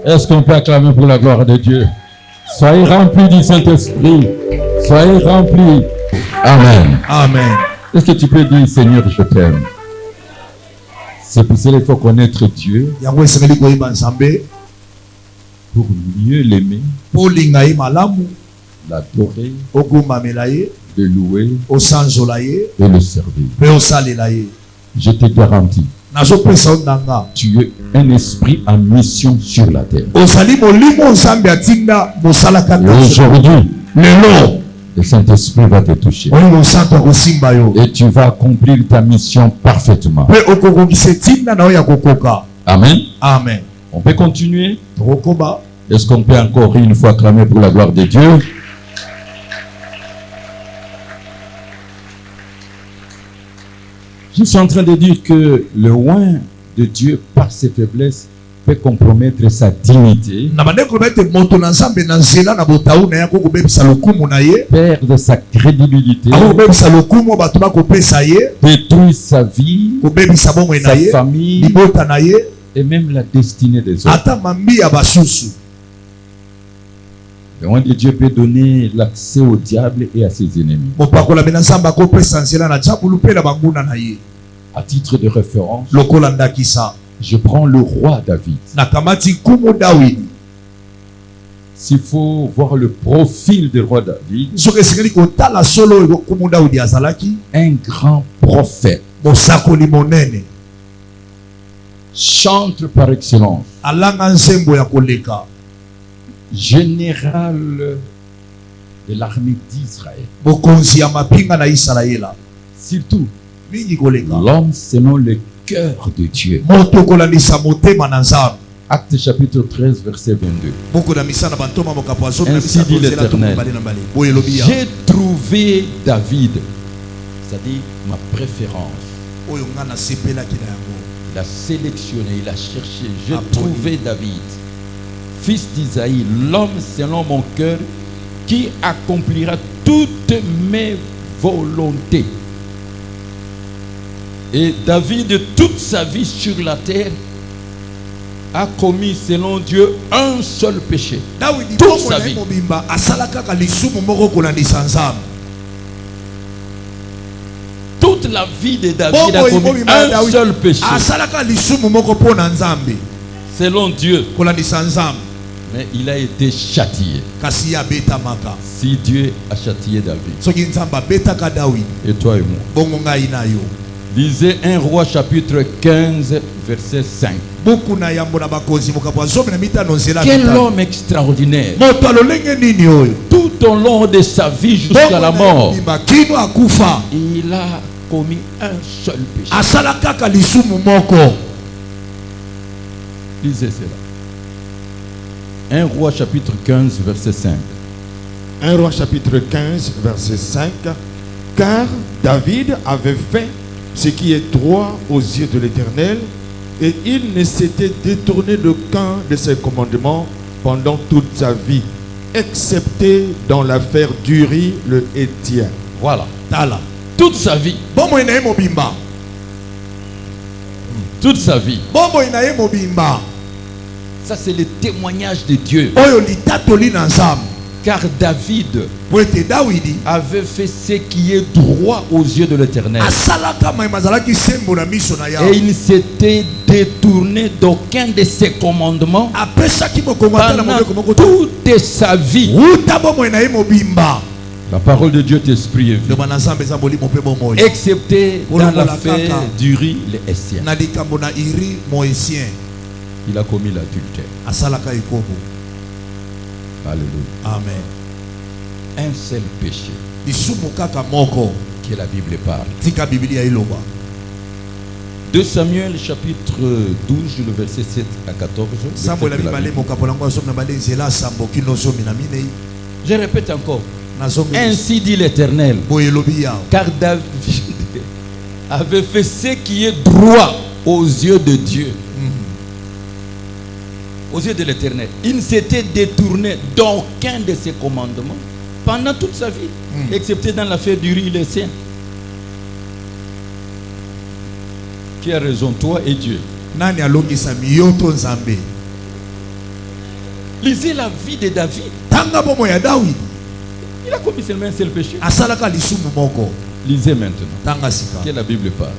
Est-ce qu'on peut acclamer pour la gloire de Dieu? Soyez remplis du Saint-Esprit. Soyez remplis. Amen.
Amen.
Est-ce que tu peux dire, Seigneur, je t'aime? C'est pour cela qu'il faut connaître Dieu pour mieux l'aimer, l'adorer, le louer et le servir. Je te garantis, tu es un esprit en mission sur la terre. Aujourd'hui, le Saint-Esprit va te toucher et tu vas accomplir ta mission parfaitement. Amen.
Amen.
On peut continuer? Est-ce qu'on peut encore une fois clamer pour la gloire de Dieu? Je suis en train de dire que le loin de Dieu par ses faiblesses peut compromettre sa dignité, perdre sa crédibilité, détruire sa vie, sa famille et même la destinée des autres. Le loin de Dieu peut donner l'accès au diable et à ses ennemis. À titre de référence, je prends le roi David. s'il faut voir le profil du roi David,
soki esengeli kotala solo oyo kombo Daudi azalaki
un grand prophète,
mosakoli monene,
chantre par excellence,
alanga nzembo ya koleka,
général de l'armée d'Israël.
mokonzi ya mapinga na Israela,
Surtout,
mingi koleka,
l'homme selon le cœur de Dieu.
moto kolandisa motema na Nzambe.
Acte chapitre 13, verset 22.
Boko na misana bantoma mokapo azomi na
Ainsi dit
misana
l'Éternel.
mbali na mbali. Boye lobi ya.
J'ai trouvé David, c'est-à-dire ma préférence.
Oyo nga na sepelaki na yango.
Il a sélectionné, il a cherché. J'ai
Appelé.
trouvé David, fils d'Isaïe, l'homme selon mon cœur, qui accomplira toutes mes volontés. Et David, toute sa vie sur la terre, a commis selon Dieu un seul péché.
Dawidi
Toute
bongo
sa
na
vie.
ye mobimba asala kaka lisumu moko kolandisa Nzambe.
Toute la vie de David a
Bongo
commis
mobimba
un
Dawidi
seul péché
asala kaka lisumu moko pona Nzambe
selon Dieu.
kolandisa Nzambe.
Mais il a été châtié.
Kasi ya beta maka.
Si Dieu a châtié David,
Soki Nzambe abetaka Dawidi
et toi et moi.
bongo ngai na yo.
Lisez 1 Roi chapitre 15 verset 5.
Buku na yambo na bakonzi mokapo azomi na mitano nzela
Quel
mitano.
homme extraordinaire.
Moto alolenge nini oyo?
Tout au long de sa vie jusqu'à la
Bongo na ye
mort,
mobimba kino akufa.
il a commis un seul péché.
Asala kaka lisumu moko.
Lisez cela. 1 Roi chapitre 15 verset 5.
1 Roi chapitre 15, verset 5. Car David avait fait ce qui est droit aux yeux de l'Éternel, et il ne s'était détourné d'aucun de ses commandements pendant toute sa vie, excepté dans l'affaire d'Uri le Hétien.
Voilà.
Tala.
Toute sa vie.
Bombo ina ye mobimba.
Toute sa vie.
Bombo ina ye mobimba.
Ça, c'est le témoignage de Dieu.
Oyo litatoli na Nzambe.
Car David
Po ete Dawidi
avait fait ce qui est droit aux yeux de l'Éternel.
asalaka mayema azalaki sembo na miso na
Et
Yawe.
il ne s'était détourné d'aucun de ses commandements
Apesaki mokongo ata na
pendant
mobeko moko te.
toute sa vie.
Uta bombo ina ye mobimba.
La parole de Dieu t'esprit est vie.
Loba na Nzambe eza molimo mpe bomoi.
Excepté dans
Olomola
l'affaire
kaka.
d'Uri le Hessien.
Na likambo na Iri Moïsien
Il a commis l'adultère.
asalaka ekobo.
Alléluia.
Amen.
Un seul péché
Lisumu kaka moko.
que la Bible parle.
Tika Biblia iloba.
2 Samuel chapitre 12, le verset 7 à 14. le
Samuel
texte de la
abimale
Bible.
mokapolango azomi na bale nzela sambo kino zomi na minei.
Je répète encore.
Nazomi.
Ainsi dit l'Éternel.
Boye lobi yawe.
Car David avait fait ce qui est droit aux yeux de Dieu. Aux yeux de l'Éternel. Il ne s'était détourné d'aucun de ses commandements pendant toute sa vie, excepté dans l'affaire du riz et les siens. Qui a raison, toi et Dieu?
Nani alongisa miyoto Nzambe.
Lisez la vie de David.
Tanga bomo ya Dawidi.
Il a commis seulement un seul péché.
Asalaka lisumu moko.
Lisez maintenant.
Tanga sika.
Que la Bible parle.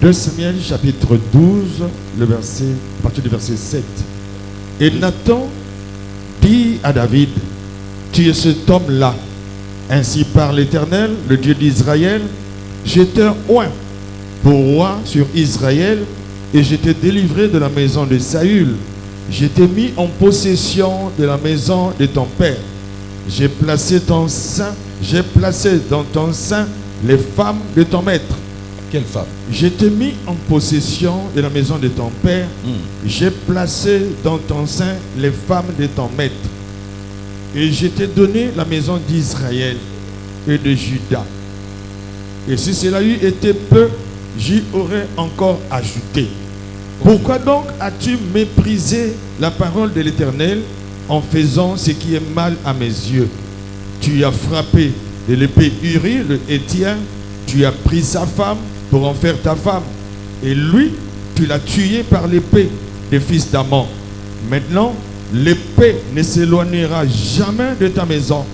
2 Samuel chapitre 12, à partir du verset 7. Et Nathan dit à David, tu es cet homme-là. Ainsi par l'Éternel, le Dieu d'Israël, je t'ai oint pour roi sur Israël, et je t'ai délivré de la maison de Saül. Je t'ai mis en possession de la maison de ton père. J'ai placé dans ton sein les femmes de ton maître.
Quelle femme?
Je t'ai mis en possession de la maison de ton père. J'ai placé dans ton sein les femmes de ton maître. Et je t'ai donné la maison d'Israël et de Juda. Et si cela eût été peu, j'y aurais encore ajouté. Pourquoi donc as-tu méprisé la parole de l'Éternel en faisant ce qui est mal à mes yeux? Tu as frappé de l'épée Uri, le Hétien. Tu as pris sa femme pour en faire ta femme. Et lui, tu l'as tué par l'épée des fils d'Amon. Maintenant, l'épée ne s'éloignera jamais de ta maison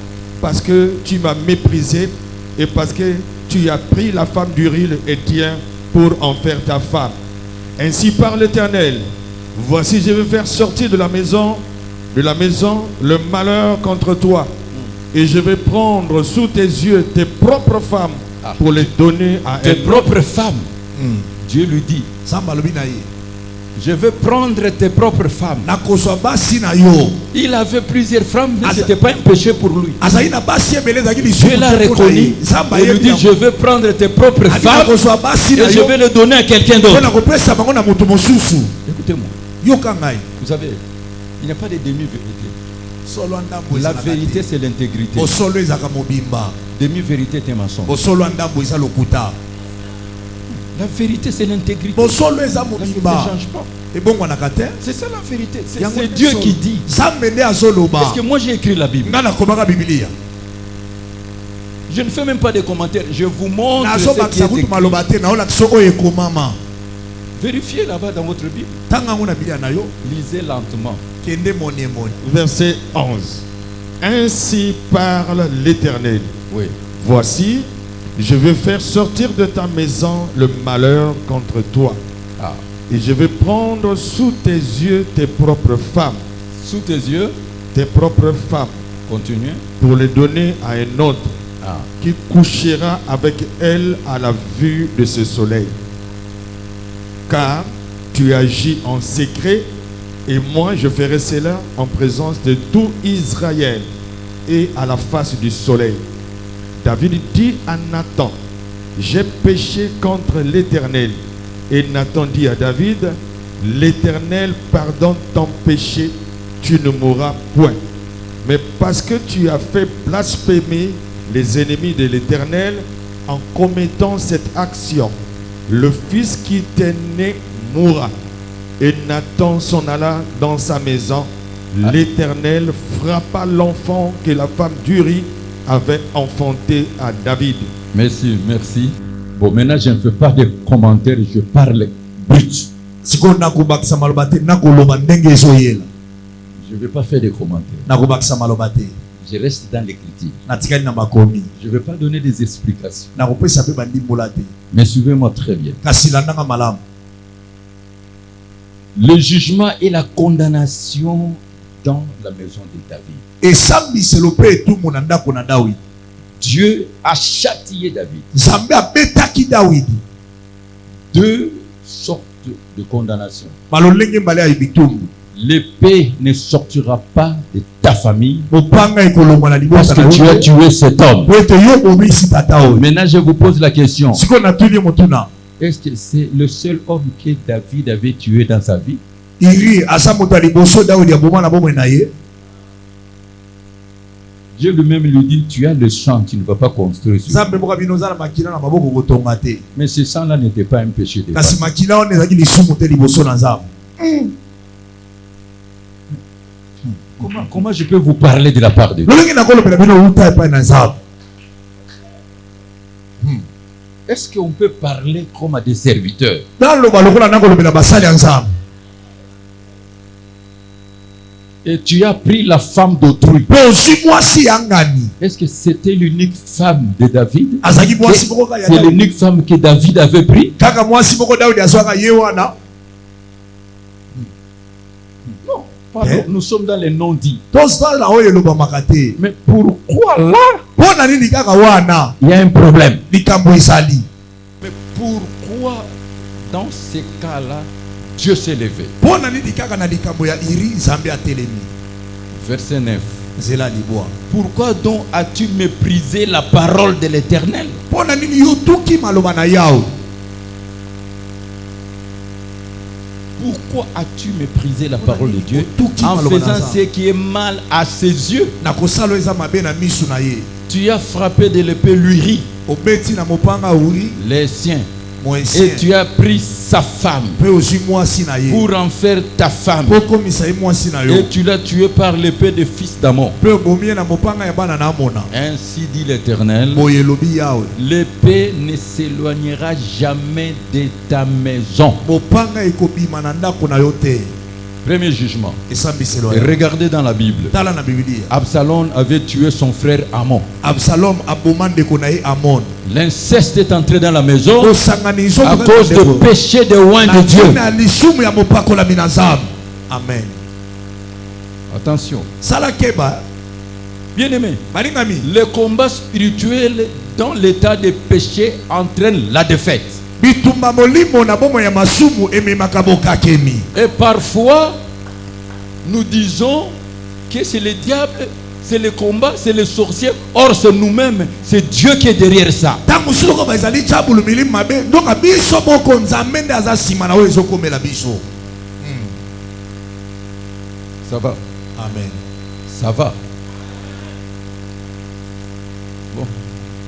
parce que tu m'as méprisé et parce que tu as pris la femme d'Uri le Hétien pour en faire ta femme. Ainsi parle l'Éternel. Voici, je vais faire sortir de la maison de la maison le malheur contre toi. Et je vais prendre sous tes yeux tes propres femmes pour les donner à
Tes
elles.
propres femmes. Dieu lui dit, je veux prendre tes propres femmes. Il avait plusieurs femmes, mais ce n'était pas un péché pour lui. Dieu l'a reconnu. Il lui dit, je veux prendre tes propres femmes et je vais les donner à quelqu'un d'autre. Écoutez-moi. Vous savez, il n'y a pas de demi-vérité. La vérité, c'est l'intégrité. Demi-vérité, c'est un mensonge. La vérité, c'est l'intégrité. La vérité ne change pas. C'est ça la vérité. C'est Dieu qui dit. Parce que moi, j'ai écrit la Bible. Je ne fais même pas de commentaires. Je vous montre ce qui est écrit. Vérifiez là-bas dans votre Bible. Lisez lentement.
Verset 11. Ainsi parle l'Éternel.
Oui.
Voici, je vais faire sortir de ta maison le malheur contre toi. Et je vais prendre sous tes yeux tes propres femmes.
Sous tes yeux.
Tes propres femmes.
Continuez.
Pour les donner à un autre qui couchera avec elle à la vue de ce soleil. Car tu agis en secret et moi je ferai cela en présence de tout Israël et à la face du soleil. David dit à Nathan, j'ai péché contre l'Éternel. Et Nathan dit à David, l'Éternel pardonne ton péché, tu ne mourras point. Mais parce que tu as fait blasphémer les ennemis de l'Éternel en commettant cette action, le fils qui t'est né mourra. Et Nathan s'en alla dans sa maison. L'Éternel frappa l'enfant que la femme d'Uri avait enfanté à David.
Merci, merci. Bon, maintenant, je ne fais pas de commentaires, je parle brut. Je ne vais pas faire de commentaires. Je reste dans l'écriture. Je ne vais pas donner des explications. Mais suivez-moi très bien. Le jugement et la condamnation dans la maison de David. Dieu a châtié David. Deux sortes de condamnation. L'épée ne sortira pas de ta famille parce que tu as tué cet homme. Maintenant, je vous pose la question. Est-ce que c'est le seul homme que David avait tué dans sa vie? Dieu lui-même lui dit, tu as le champ, tu ne vas pas construire sur lui. Mais ce sang-là n'était pas un péché de Comment je peux vous parler de la part de Dieu? Est-ce qu'on peut parler comme à des serviteurs? Et tu as pris la femme d'autrui. Est-ce que c'était l'unique femme de David? C'est l'unique femme que David avait pris? Non, pardon, nous sommes dans les non-dits. Mais pourquoi là? Il y a un problème. Mais pourquoi dans ces cas-là Dieu s'est levé? Verset 9. Pourquoi donc as-tu méprisé la parole de l'Éternel? Pourquoi as-tu méprisé la parole de Dieu en faisant ce qui est mal à ses yeux? Tu as frappé de l'épée l'Uri, les siens. Et tu as pris sa femme pour en faire ta femme. Et tu l'as tué par l'épée des fils d'Amon. Ainsi dit l'Éternel, l'épée ne s'éloignera jamais de ta maison. Premier jugement. Et regardez dans la Bible. Absalom avait tué son frère Amon. L'inceste est entré dans la maison à cause du péché de loin de Dieu.
Amen.
Attention.
Salakeba.
Bien-aimé,
Balingami.
le combat spirituel dans l'état de péché entraîne la défaite.
Bitumba molimo na bomo ya masumu ememaka bokakemi.
Et parfois, nous disons que c'est le diable, c'est le combat, c'est les sorciers. Or, c'est nous-mêmes, c'est Dieu qui est derrière ça.
Tangu soko bazali tchabulu milimo mabe. Donc abiso boko nzambe nde aza sima na oyo ezokomela biso.
Ça va?
Amen.
Ça va. Bon,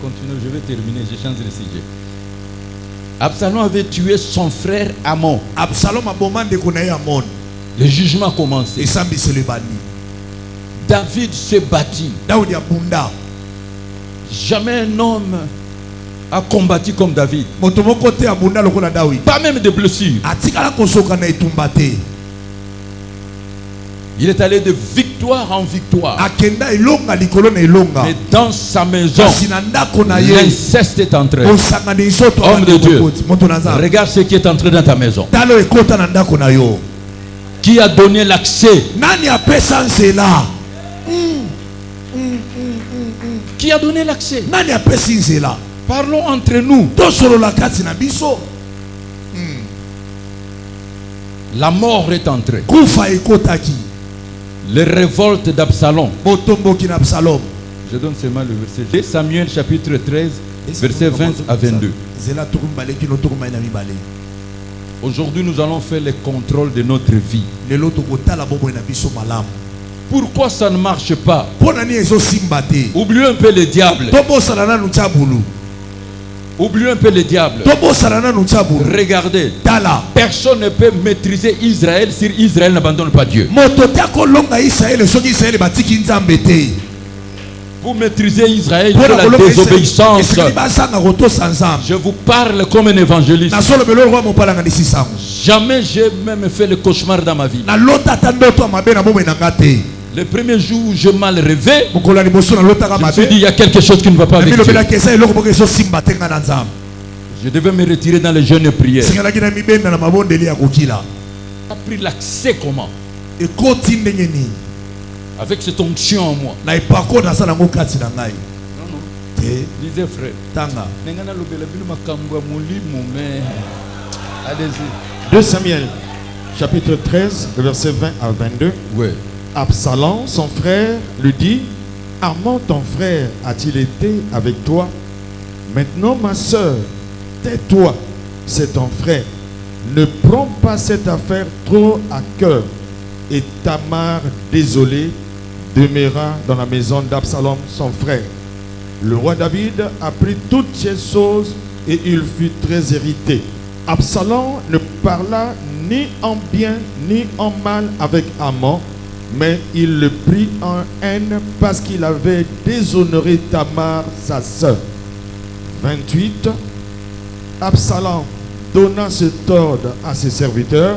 continuons, je vais terminer, je change le sujet. Absalom avait tué son frère Amon.
Absalom abomande konaye Amon.
Le jugement a commencé.
Et sambi se le bani.
David se battit.
Daoudi abunda.
Jamais un homme a combattu comme David.
Motomo kote abunda lokola Daoudi.
Pas même de blessures.
Atikala kosoka na etumbate.
Il est allé de victoire en victoire.
Akenda ilonga likolo na ilonga.
Mais dans sa maison, l'inceste est entré. Homme de Dieu, regarde ce qui est entré dans ta maison. Qui a donné l'accès? Qui a donné l'accès? Parlons entre nous. La mort est entrée. Les révoltes d'Absalom. Je donne seulement le verset. Samuel chapitre 13, verset 20 à 22. Aujourd'hui, nous allons faire le contrôle de notre vie. Pourquoi ça ne marche pas? Oubliez un peu le diable. Oubliez un peu le diable. Regardez. Personne ne peut maîtriser Israël si Israël n'abandonne pas Dieu. Vous maîtrisez Israël sur la désobéissance. Je vous parle comme un évangéliste. Jamais j'ai même fait le cauchemar dans ma vie. Le premier jour où je mal rêvé, je me suis dit il y a quelque chose qui ne va pas avec Dieu. Je devais me retirer dans les jeûnes et prières. J'ai pris l'accès comment? Avec cette onction en moi. Non, non. Lisez frère.
2 Samuel chapitre 13 verset 20 à 22.
Oui.
Absalom, son frère, lui dit: Amon, ton frère, a-t-il été avec toi? Maintenant, ma soeur, tais-toi, c'est ton frère. Ne prends pas cette affaire trop à cœur. Et Tamar, désolé, demeura dans la maison d'Absalom, son frère. Le roi David apprit toutes ces choses et il fut très irrité. Absalom ne parla ni en bien ni en mal avec Amon, mais il le prit en haine parce qu'il avait déshonoré Tamar, sa sœur. 28. Absalom donna cet ordre à ses serviteurs: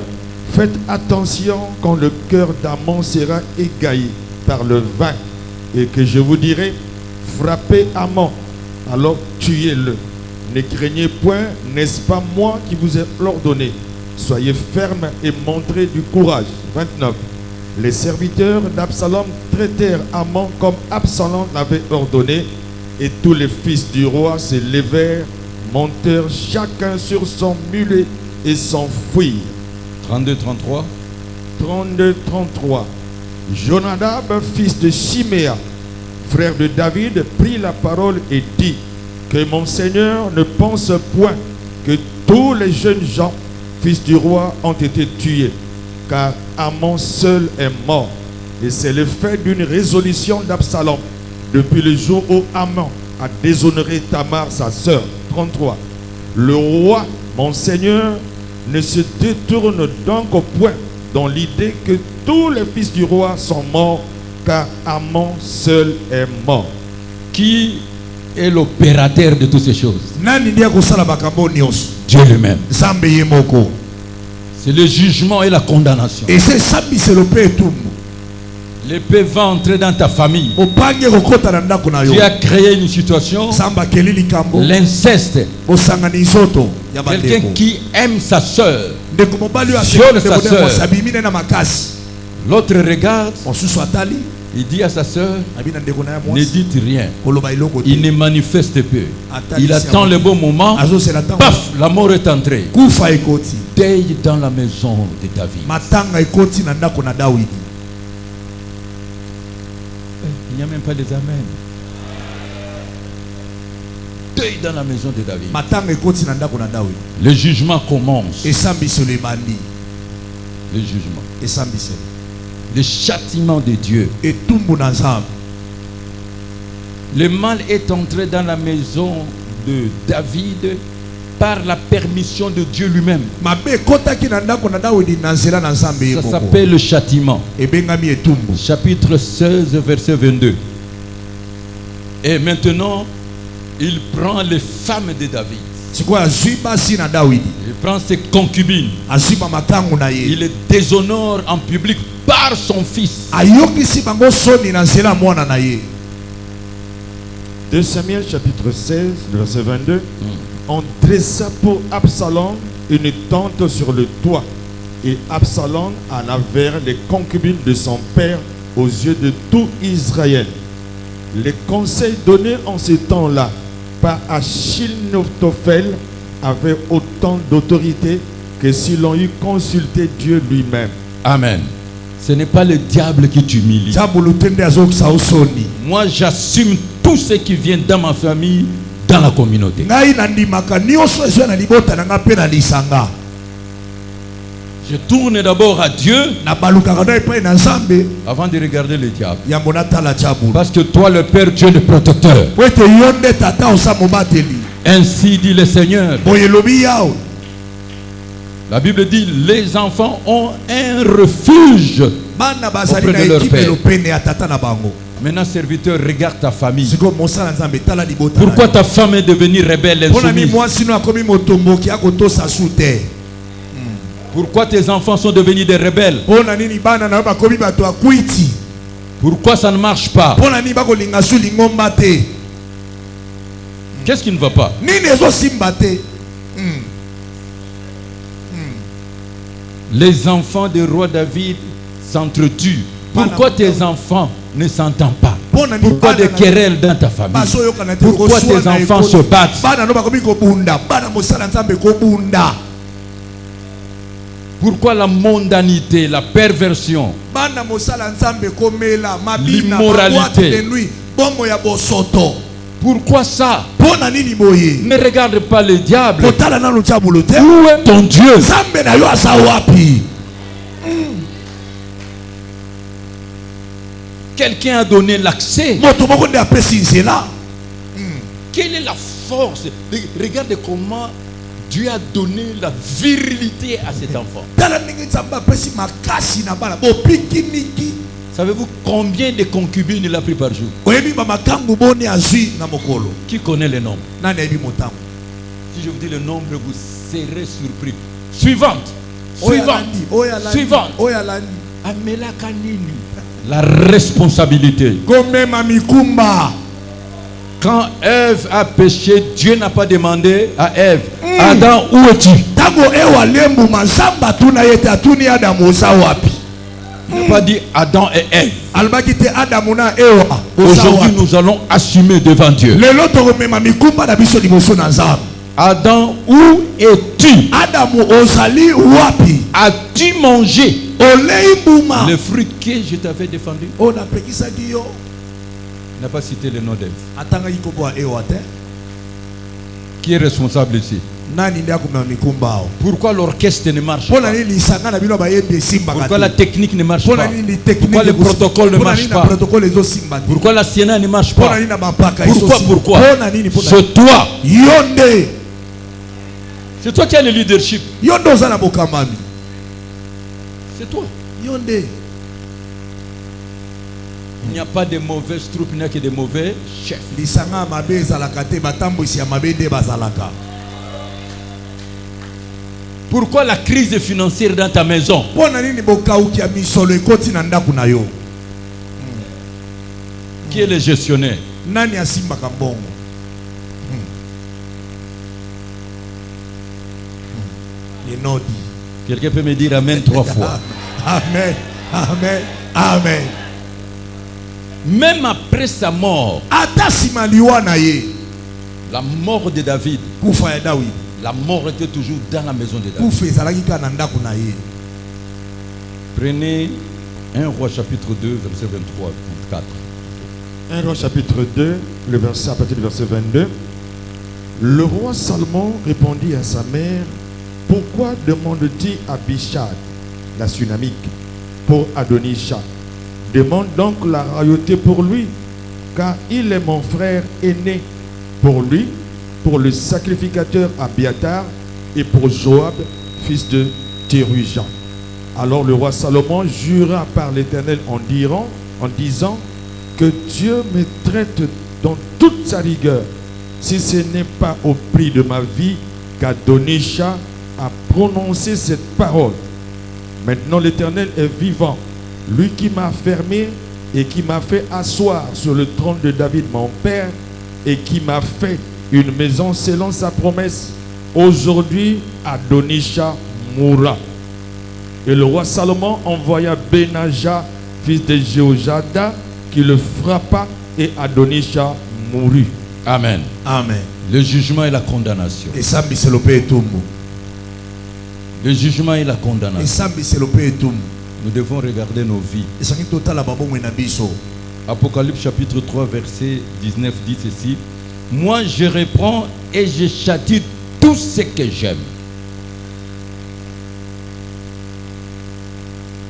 faites attention quand le cœur d'Amon sera égaillé par le vin, et que je vous dirai: frappez Amon, alors tuez-le. Ne craignez point, n'est-ce pas moi qui vous ai ordonné? Soyez fermes et montrez du courage. 29. Les serviteurs d'Absalom traitèrent Amon comme Absalom l'avait ordonné, et tous les fils du roi se levèrent, montèrent chacun sur son mulet et s'enfuirent.
32-33.
32-33. Jonadab, fils de Chiméa, frère de David, prit la parole et dit: que mon Seigneur ne pense point que tous les jeunes gens, fils du roi, ont été tués, car Amon seul est mort. Et c'est le fait d'une résolution d'Absalom depuis le jour où Amon a déshonoré Tamar, sa sœur. 33. Le roi, mon Seigneur, ne se détourne donc au point dans l'idée que tous les fils du roi sont morts, car Amon seul est mort.
Qui est l'opérateur de toutes ces choses? Dieu lui-même. C'est le jugement et la condamnation. L'épée va entrer dans ta famille. Tu as créé une situation. L'inceste. Quelqu'un qui aime sa soeur, viole sa soeur, L'autre regarde,
mosusu atali
il dit à sa sœur,
abi na ndeko na ya
ne
mwasi
dites rien.
koloba eloko
Il
te
ne manifeste peu.
Atali
Il attend
si
le bon moment.
azosela ntango
Paf, la mort est entrée.
kufa ekoti
Deuil dans la maison de David.
matanga ekoti na ndako na Dawidi.
Il n'y a même pas des amens. Deuil dans la maison de David.
matanga ekoti na ndako na Dawidi.
Le jugement commence.
esambiselo ebandi
Le jugement.
esambiselo
Le châtiment de Dieu.
etumbu na Nzambe.
Le mal est entré dans la maison de David par la permission de Dieu lui-même.
mabe ekotaki na ndako na Dawidi na nzela na Nzambe
Ça
eboko
s'appelle le châtiment.
ebengami etumbu.
Chapitre 16, verset 22. Et maintenant, il prend les femmes de David.
sikoyo azwi basi na Dawidi
Il prend ses concubines.
azwi bamakangu na ye
Il les déshonore en public par son fils.
ayokisi bango soni na nzela mwana na ye.
2 Samuel chapitre 16, verset 22. On dressa pour Absalom une tente sur le toit. Et Absalom en avait les concubines de son père aux yeux de tout Israël. Les conseils donnés en ce temps-là par Achitophel avaient autant d'autorité que si l'on eût consulté Dieu lui-même.
Amen. Ce n'est pas le diable qui t'humilie.
Diabolo te nde azokisa yo soni.
Moi, j'assume tout ce qui vient dans ma famille, dans la communauté.
ngai nandimaka nyonso ezwa na libota na nga mpe na lisanga.
Je tourne d'abord à Dieu
nabalukaka na epai na Nzambe
avant de regarder le diable.
yambo natala diabolo.
Parce que toi, le Père Dieu, le protecteur.
po ete yo nde tata osa mobateli.
Ainsi dit le Seigneur.
boye elobi yawe.
La Bible dit, les enfants ont un refuge.
bana bazali
Auprès
na
de leur
ekimelo
père.
pene ya tata na bango.
Maintenant, serviteur, regarde ta famille.
sikoyo mosala Nzambe tala libota.
Pourquoi ta femme est devenue rebelle,
mpona nini
insoumise?
mwasi no akomi motomboki akotosa su te?
Pourquoi tes enfants sont devenus des rebelles?
mpona nini bana na yo bakomi bato akwiti?
Pourquoi ça ne marche pas?
mpona nini bakolinga su lingomba te?
Qu'est-ce qui ne va pas?
nini ezosimba te?
Les enfants du roi David s'entretuent. Pourquoi tes enfants ne s'entendent pas? Pourquoi des querelles dans ta famille? Pourquoi tes enfants se battent?
bana no bakomi kobunda, bana mosala Nzambe kobunda.
Pourquoi la mondanité, la perversion?
bana mosala Nzambe komela mabina
L'immoralité.
baboite de nuit bomo ya bosoto.
Pourquoi ça?
mpona nini boye?
Ne regarde pas le diable.
kotala nano diabolo te.
Où est ton Dieu?
Nzambe na yo aza wapi?
Quelqu'un a donné l'accès.
moto moko nde apesi nzela.
Quelle est la force? Regarde comment Dieu a donné la virilité à cet enfant.
tala ndenge Nzambe apesi makasi na bana bopikiniki.
Savez-vous combien de concubines il a pris par jour?
oyebi bamakangu boni azwi na mokolo.
Qui connaît les nombres?
nani ayebi motango?
Si je vous dis le nombre, vous serez surpris. Suivante.
Oyo
Suivante.
alandi, oyo alandi,
Suivante.
oyo alandi.
Amelaka nini? La responsabilité.
komema mikumba.
Quand Ève a péché, Dieu n'a pas demandé à Ève, Adam, où es-tu?
ntango ewa lembuma Nzambe atuna ye te atuni adamu oza wapi?
Il n'a pas dit Adam et Ève.
alobaki te adamu na ewa oza
Aujourd'hui,
wapi?
nous allons assumer devant Dieu.
lelo tokomema mikumba na biso liboso na Nzambe.
Adam, où es-tu?
adamu ozali wapi?
As-tu mangé
olei mbuma
le fruit que je t'avais défendu?
oyo napekisaki yo?
Il n'a pas cité le nom d'Ève.
atangaki kombo ya ewa te.
Qui est responsable ici?
nani nde akomema mikumba awo?
Pourquoi l'orchestre ne marche
mpona
pas?
nini lisanga na bino bayebi esimbaka
Pourquoi
te?
la technique ne marche
mpona
pas?
nini
Pourquoi le protocole ne marche pas?
protocole ezosimba te?
Pourquoi la Sénat ne marche
mpona
pas?
nini na bampaka
Pourquoi?
mpona nini?
C'est toi.
yo nde
C'est toi qui as le leadership.
yo nde oza na bokamami.
C'est toi.
yo nde.
Il n'y a pas de mauvaises troupes, il n'y a que de mauvais chefs.
lisanga ya mabe ezalaka te, batambwisi ya mabe nde bazalaka.
Pourquoi la crise financière dans ta maison?
mpona nini bokauki ya misolo ekoti na ndako na yo?
Qui est le gestionnaire?
nani asimbaka mbongo? Enodi.
Quelqu'un peut me dire Amen 3 fois.
Amen. Amen. Amen.
Même après sa mort,
Ata sima liwa na ye.
la mort de David,
Kufa ya David.
la mort était toujours dans la maison de David.
Kufa ezalaki kaka na ndako na ye.
Prenez 1 Roi chapitre 2, verset 23 34.
1 Roi chapitre 2, le verset, à partir du verset 22. Le roi Salomon répondit à sa mère, pourquoi demande-t-il à Bishad, la Sunamique, pour Adonisha? Demande donc la royauté pour lui, car il est mon frère aîné. Pour lui, pour le sacrificateur Abiatar et pour Joab, fils de Théruja. Alors le roi Salomon jura par l'Éternel en disant que Dieu me traite dans toute sa rigueur, si ce n'est pas au prix de ma vie qu'Adonisha a prononcé cette parole. Maintenant l'Éternel est vivant, lui qui m'a fermé et qui m'a fait asseoir sur le trône de David mon père et qui m'a fait une maison selon sa promesse. Aujourd'hui, Adonisha mourra. Et le roi Salomon envoya Benaja, fils de Jéhojada, qui le frappa et Adonisha mourut.
Amen.
Amen.
Le jugement et la condamnation.
Esambi selope etumbu.
Le jugement et la condamnation.
Esambi selope etumbu.
Nous devons regarder nos vies.
Esangi totala babongo na biso.
Apocalypse chapitre 3, verset 19 dit ceci. Moi je reprends et je châtie tout ce que j'aime.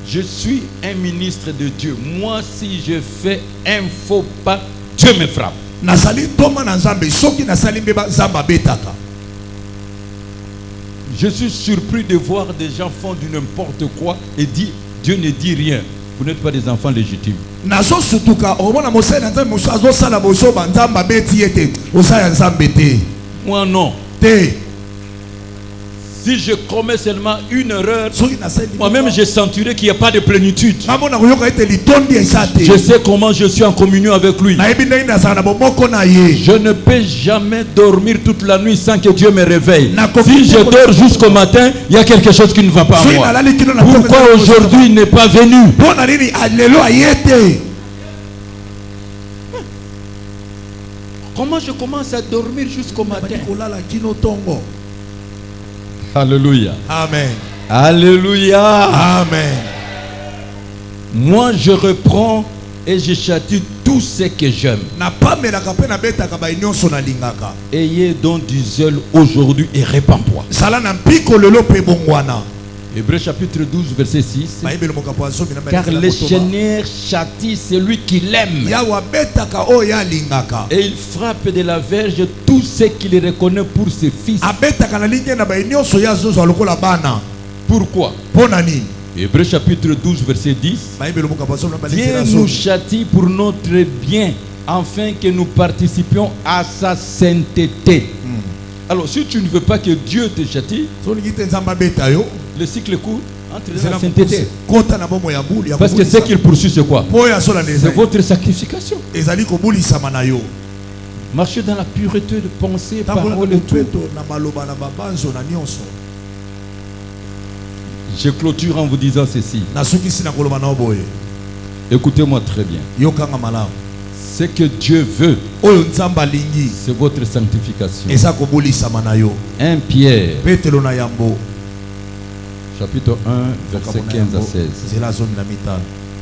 Je suis un ministre de Dieu. Moi, si je fais un faux pas, Dieu me frappe.
Nasali toma na nzambe soki nasali mbeba zamba betaka.
Je suis surpris de voir des gens font du n'importe quoi et dit Dieu ne dit rien. Vous n'êtes pas des enfants légitimes.
Nazo sutuka omona mosala nzambe moso azosala boso banzamba beti ete osala nzambe te.
Moi non.
Te.
Si je commets seulement une erreur,
Soki nasali
moi-même je sentirai qu'il n'y a pas de plénitude.
mamona koyoka ete litondi esate.
Je sais comment je suis en communion avec lui.
Na ebi ndenge nazala na bomoko na ye.
Je ne peux jamais dormir toute la nuit sans que Dieu me réveille.
Na
Si je dors jusqu'au matin, il y a quelque chose qui ne va pas à
Soki
moi.
nalali kino na
Pourquoi aujourd'hui il n'est pas venu?
Pona nini alelo ayete.
Comment je commence à dormir jusqu'au matin?
Kolala kino tongo.
Alléluia.
Amen.
Alléluia.
Amen.
Moi je reprends et je châtie tout ce que j'aime.
Na pamelaka pe na betaka ba nyonso na lingaka.
Ayez donc du zèle aujourd'hui et répands-toi.
Sala na mpiko lelo pe bongwana.
Hébreux chapitre 12 verset 6.
Baibeli mokapo azomi na
Car le Seigneur châtie celui qui l'aime.
Yawa betaka o ya lingaka.
Et il frappe de la verge tous ceux qu'il reconnaît pour ses fils.
Abetaka na linge na ba nyonso ya zozo lokola bana.
Pourquoi?
Pona nini?
Hébreux chapitre 12 verset 10.
Baibeli mokapo azomi na
Dieu nous châtie pour notre bien, afin que nous participions à sa sainteté. Alors, si tu ne veux pas que Dieu te châtie, le cycle court entre la sainteté. Parce que ce qu'il poursuit, c'est quoi? C'est votre sanctification. Marchez dans la pureté de pensée, parole et tout. Je clôture en vous disant ceci. Écoutez-moi très bien. Ce que Dieu veut, c'est votre sanctification. 1 Pierre, chapitre 1, verset 15 à 16.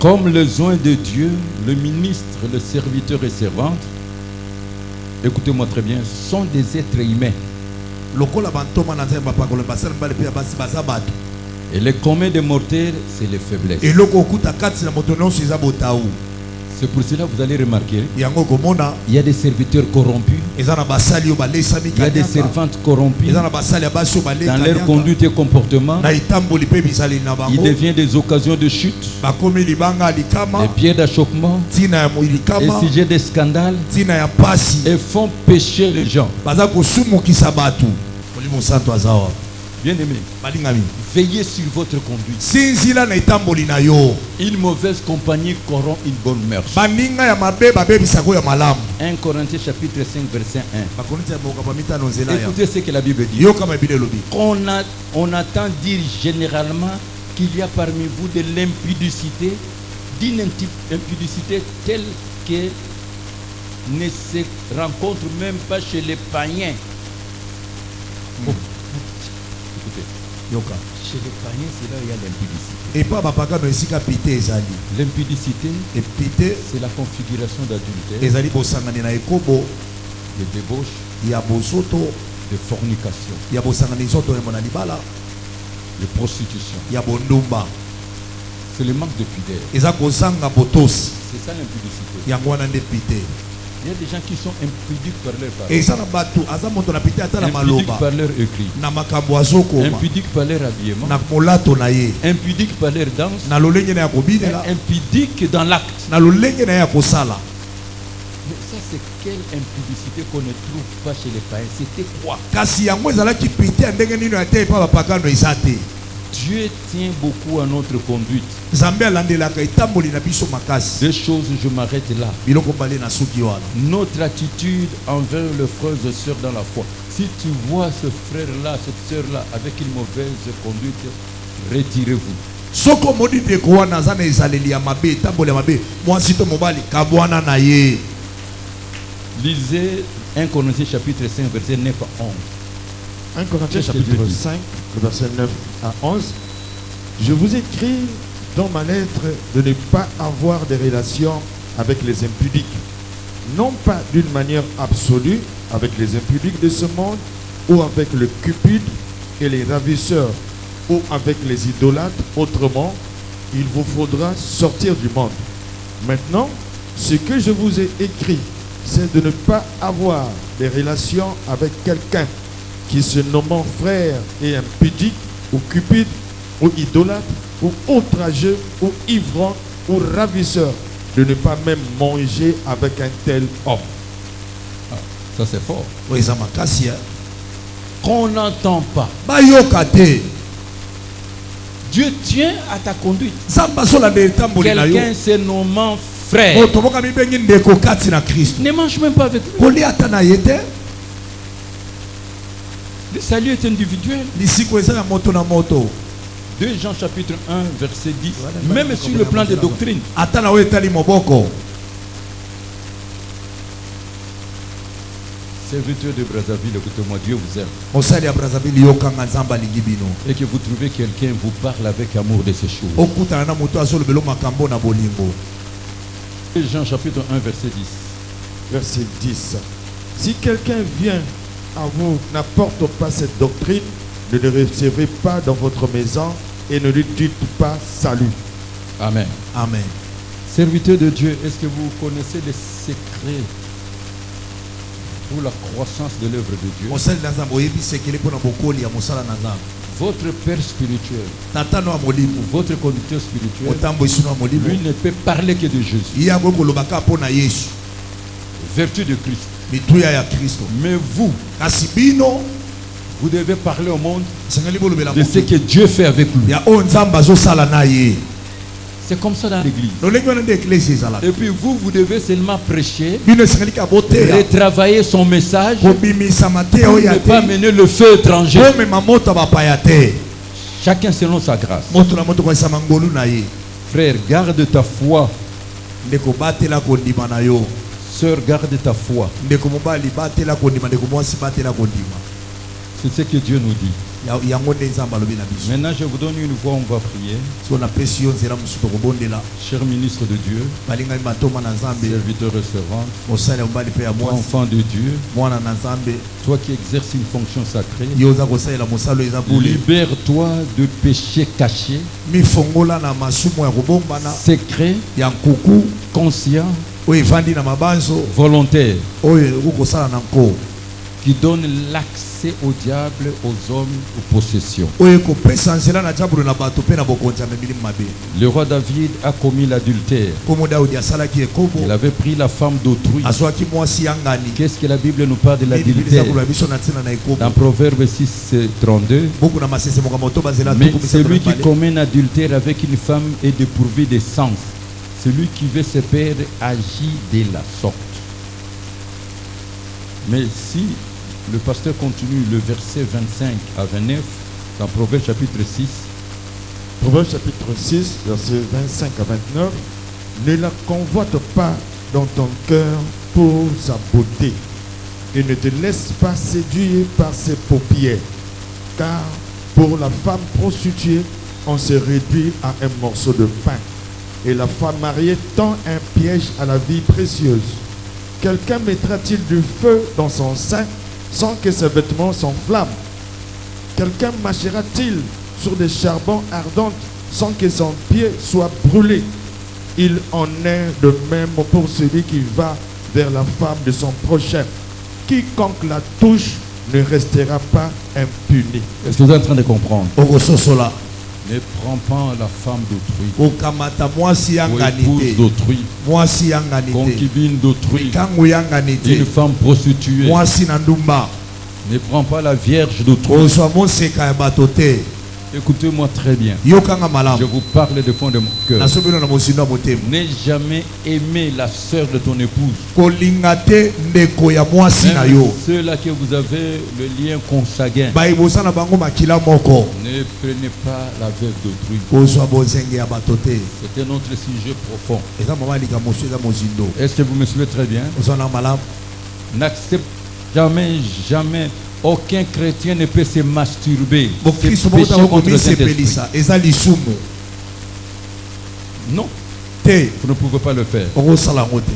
Comme les oins de Dieu, le ministre, le serviteur et servante, écoutez-moi très bien, sont des êtres humains. Et les communs des mortels, c'est les faiblesses. C'est pour cela que vous allez remarquer, il y a des serviteurs corrompus, il y a des servantes corrompues dans leur conduite et comportement. Il devient des occasions de chute, des pieds d'achoppement, des sujets de scandale, et font pécher les gens. Bien aimé, veillez sur votre conduite. Une mauvaise compagnie corrompt une bonne mœurs. 1 Corinthiens chapitre 5 verset 1. Écoutez ce que la Bible dit. On attend dire généralement qu'il y a parmi vous de l'impudicité, d'une impudicité telle qu'elle ne se rencontre même pas chez les païens. Oh, écoutez,
Yoka.
chez les païens, c'est là où il y a l'impudicité.
Et pas papa no esika pité ezali.
L'impudicité,
Et pité
c'est la configuration d'adultère,
ezali bosangani na ekobo
de débauche,
ya bosoto
de fornication,
ya bosangani soto ya mona libala
de prostitution.
ya bondumba
C'est le manque de pudeur.
eza kozanga botosi
C'est ça l'impudicité.
yango wana nde pité.
Il y a des gens qui sont impudiques par leur parole,
eza na bato aza moto na pité ata na
impudiques
maloba
par leur écrit,
na makambo azokoma
impudiques par leur habillement,
na molato na ye
impudiques par leur danse,
na lolenge na ya kobinela
impudiques dans l'acte.
na lolenge na ye ya kosala.
Mais ça, c'est quelle impudicité qu'on ne trouve pas chez les païens? C'était quoi?
kasi yango ezalaki pité ya ndenge nini ate epa bapakano eza te.
Dieu tient beaucoup à notre conduite.
nzambe alandelaka etamboli na biso makasi.
Deux choses, je m'arrête là.
biloko bale na suki wana
Notre attitude envers le frère et sœur dans la foi. Si tu vois ce frère-là, cette sœur-là avec une mauvaise conduite, retirez-vous.
soki omoni ndeko wana aza na ezaleli ya mabe etamboli ya mabe mwasi to mobali kabwana na ye.
Lisez 1 Corinthiens chapitre 5, verset 9 à 11.
1 Corinthiens
Qu'est-ce que
chapitre
Dieu dit?
5, verset 9 à 11. Je vous écris dans ma lettre de ne pas avoir des relations avec les impudiques, non pas d'une manière absolue avec les impudiques de ce monde, ou avec le cupide et les ravisseurs, ou avec les idolâtres. Autrement, il vous faudra sortir du monde. Maintenant, ce que je vous ai écrit, c'est de ne pas avoir des relations avec quelqu'un qui se nommant frère et impudique, ou cupide, ou idolâtre, ou outrageux, ou ivrogne, ou ravisseur, de ne pas même manger avec un tel homme.
Ah, ça c'est fort.
oyo eza makasi ya
Qu'on n'entend pas.
bayoka te.
Dieu tient à ta conduite.
nzambe azolanda etamboli na yo.
Quelqu'un se nommant frère.
moto moko mibengi ndeko kati na kristo
Ne mange même pas avec lui.
kolia ata na ye te.
Le salut est individuel.
lisiko eza ya moto na moto.
2 Jean chapitre 1 verset 10. Même sur le plan des doctrines.
ata na oyo etali moboko.
Serviteur de Brazzaville, écoutez-moi, Dieu vous aime.
mosali ya brazzaville yokanga nzambe alingi bino.
Et que vous trouvez quelqu'un vous parle avec amour de ces choses.
okutana na moto azolobela makambo na bolingo.
2 Jean chapitre 1 verset 10.
Verset 10. Si quelqu'un vient à vous, n'apporte pas cette doctrine, ne le recevez pas dans votre maison et ne lui dites pas salut.
Amen.
amen.
Serviteur de Dieu, est-ce que vous connaissez les secrets pour la croissance de l'œuvre de Dieu?
mosali na nzambe oyebi sekele mpo na bokoli ya mosala na nzambe.
Votre Père spirituel,
tatano ya molimo
votre conducteur spirituel,
motambo esino ya molimo
lui ne peut parler que de Jésus.
ye yango kolobaka mpo na yesu
Vertu de Christ.
mituya ya kristo.
Mais vous,
kasi bino
vous devez parler au monde
esengeli bolobela
de ce que Dieu fait avec lui.
ya oyo nzambe azosala na ye.
C'est comme ça dans l'église.
lolenge wana nde eklesi ezalaka.
Et puis vous devez seulement prêcher,
bino esengeli ka boteya
retravailler son message,
kobimisama te
pour
oyo
ne
ya
pas
te
mener le feu étranger.
komema moto ya bapaya te.
Chacun selon sa grâce.
moto na moto koyesama ngolu na ye.
Frère, garde ta foi.
ndeko batela kondima na yo.
Sœur, garde ta foi.
ndeko mobali batela kondima, ndeko mwasi batela kondima.
C'est ce que Dieu nous dit.
yango nde nzambe alobi na biso.
Maintenant, je vous donne une voix, on va prier.
so napesi yo nzela mosusu tokobondela.
Cher ministre de Dieu,
balingami matoma na nzambe,
serviteur et servante,
mosali ya mobali mpe ya mwasi,
enfant de Dieu,
mwana na nzambe,
toi qui exerces une fonction sacrée,
yo oza kosalela mosalo eza bule.
libère-toi de péchés cachés,
mifongola na masumu ya kobombana
secrets,
ya nkuku
conscients,
oyo evandi na mabanzo
volontaires,
oyo okosala na nko,
qui donnent l'accès au diable, aux hommes, aux possessions.
oyo ekopesa nzela na diabolo na bato mpe na bokonzi ya memili mabe.
Le roi David a commis l'adultère.
komo Daudi asalaki ekobo,
Il avait pris la femme d'autrui.
azwaki mwasi ya ngani.
Qu'est-ce que la Bible nous parle de
Eza
l'adultère?
koloba biso na ntina na ekobo.
Dans Proverbe 6, 32.
buku na masese moka moto bazela
Mais
tuku misato
celui
na
qui
mibale.
commet un adultère avec une femme est dépourvu de sens. Celui qui veut se perdre agit de la sorte. Mais si le pasteur continue le verset 25 à 29 dans Proverbe chapitre 6,
Proverbe chapitre 6, versets 25 à 29. Ne la convoite pas dans ton cœur pour sa beauté et ne te laisse pas séduire par ses paupières. Car pour la femme prostituée, on se réduit à un morceau de pain. Et la femme mariée tend un piège à la vie précieuse. Quelqu'un mettra-t-il du feu dans son sein sans que ses vêtements s'enflamment? Quelqu'un marchera-t-il sur des charbons ardents sans que son pied soit brûlé? Il en est de même pour celui qui va vers la femme de son prochain. Quiconque la touche ne restera pas impuni.
Est-ce que vous êtes en train de comprendre?
Okososola.
Ne prends pas la femme d'autrui,
Okamata mwasi
ou
yanganite.
épouse d'autrui,
Mwasi yanganite.
concubine d'autrui,
Kangu yanganite.
une femme prostituée.
Mwasi nandumba.
Ne prends pas la vierge d'autrui.
Ozwa moseka ya batote.
Écoutez-moi très bien.
Yokanga
Je
malamu.
vous parle de fond de mon cœur.
Nasobino na mosindo motema.
N'aie jamais aimé la sœur de ton épouse.
Kolinga te ndeko ya mwasi na
Même
yo.
ceux-là que vous avez le lien consanguin.
Bayibosa na bango makila moko.
Ne prenez pas la veuve d'autrui.
Kozwa bozenge ya batote.
C'est un autre sujet profond.
Eza mama lika mosu eza mozindo.
Est-ce que vous me suivez très bien?
Ozwa na malamu.
N'accepte jamais. Aucun chrétien ne peut se masturber. C'est
Bokristo
péché
bota
contre le Saint-Esprit.
komisepelisa. Eza lisumu.
Non,
Te.
vous ne pouvez pas le faire.
Okosala ngo te.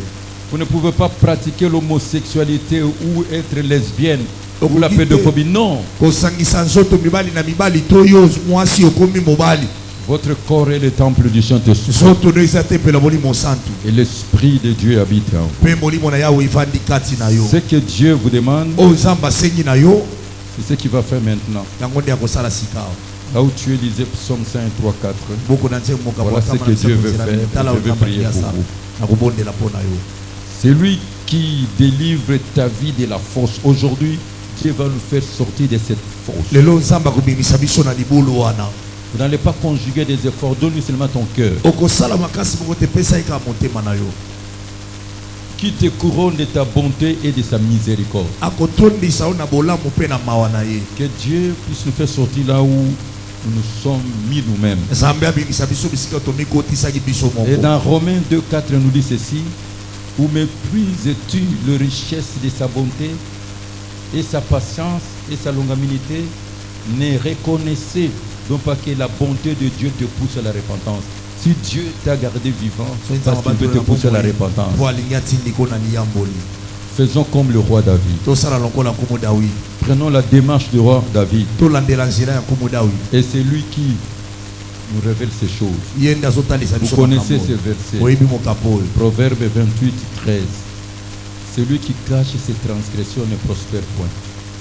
Vous ne pouvez pas pratiquer l'homosexualité ou être lesbienne ou
Okoki
la
te.
pédophobie. Non,
Kosangisa nzoto mibali na mibali to yo mwasi okomi mobali.
votre corps est le temple du Saint-Esprit.
Nzoto no eza tempelo molimo santu.
Et l'Esprit de Dieu habite en vous.
Pe molimo na yawe evandi kati na yo.
Ce que Dieu vous demande,
Oyo nzambe asengi na yo
c'est ce qu'il va faire maintenant.
yango nde akosala sika awa.
Là où tu es, lisez Psaume 103, 4.
Boko na nzembo moka
Voilà ce que Dieu veut faire.
tala
Je veux prier pour vous.
nakobondela mpo na yo.
C'est lui qui délivre ta vie de la force. Aujourd'hui, Dieu va nous faire sortir de cette force.
lelo nzambe akobimisa biso na libulu wana.
Vous n'allez pas conjuguer des efforts. Donne-lui seulement ton cœur.
okosala makasi moko te pesa ye kaka motema na yo.
Qui te couronne de ta bonté et de sa miséricorde.
akotondisa yo na bolamu mpe na mawa na ye.
Que Dieu puisse nous faire sortir là où nous sommes mis nous-mêmes.
nzambe abimisa biso bisika tomikotisaki biso
Et
moko.
dans Romains 2, 4, nous dit ceci. Où méprises-tu les richesses de sa bonté et sa patience et sa longanimité? Ne reconnaissez donc pas que la bonté de Dieu te pousse à la repentance. Si Dieu t'a gardé vivant, parce qu'il peut te pousser à la repentance.
po alingi atindiko na liyamboli.
Faisons comme le roi David.
tosala lokola nkomo dawi.
Prenons la démarche du roi David.
tolandela nzela ya nkomo dawi.
Et c'est lui qui nous révèle ces choses.
ye nde azotalisa
Vous
biso
connaissez
makambo.
ce verset.
oyebi mokapo oyo.
Proverbe 28, 13. Celui qui cache ses transgressions ne prospère point.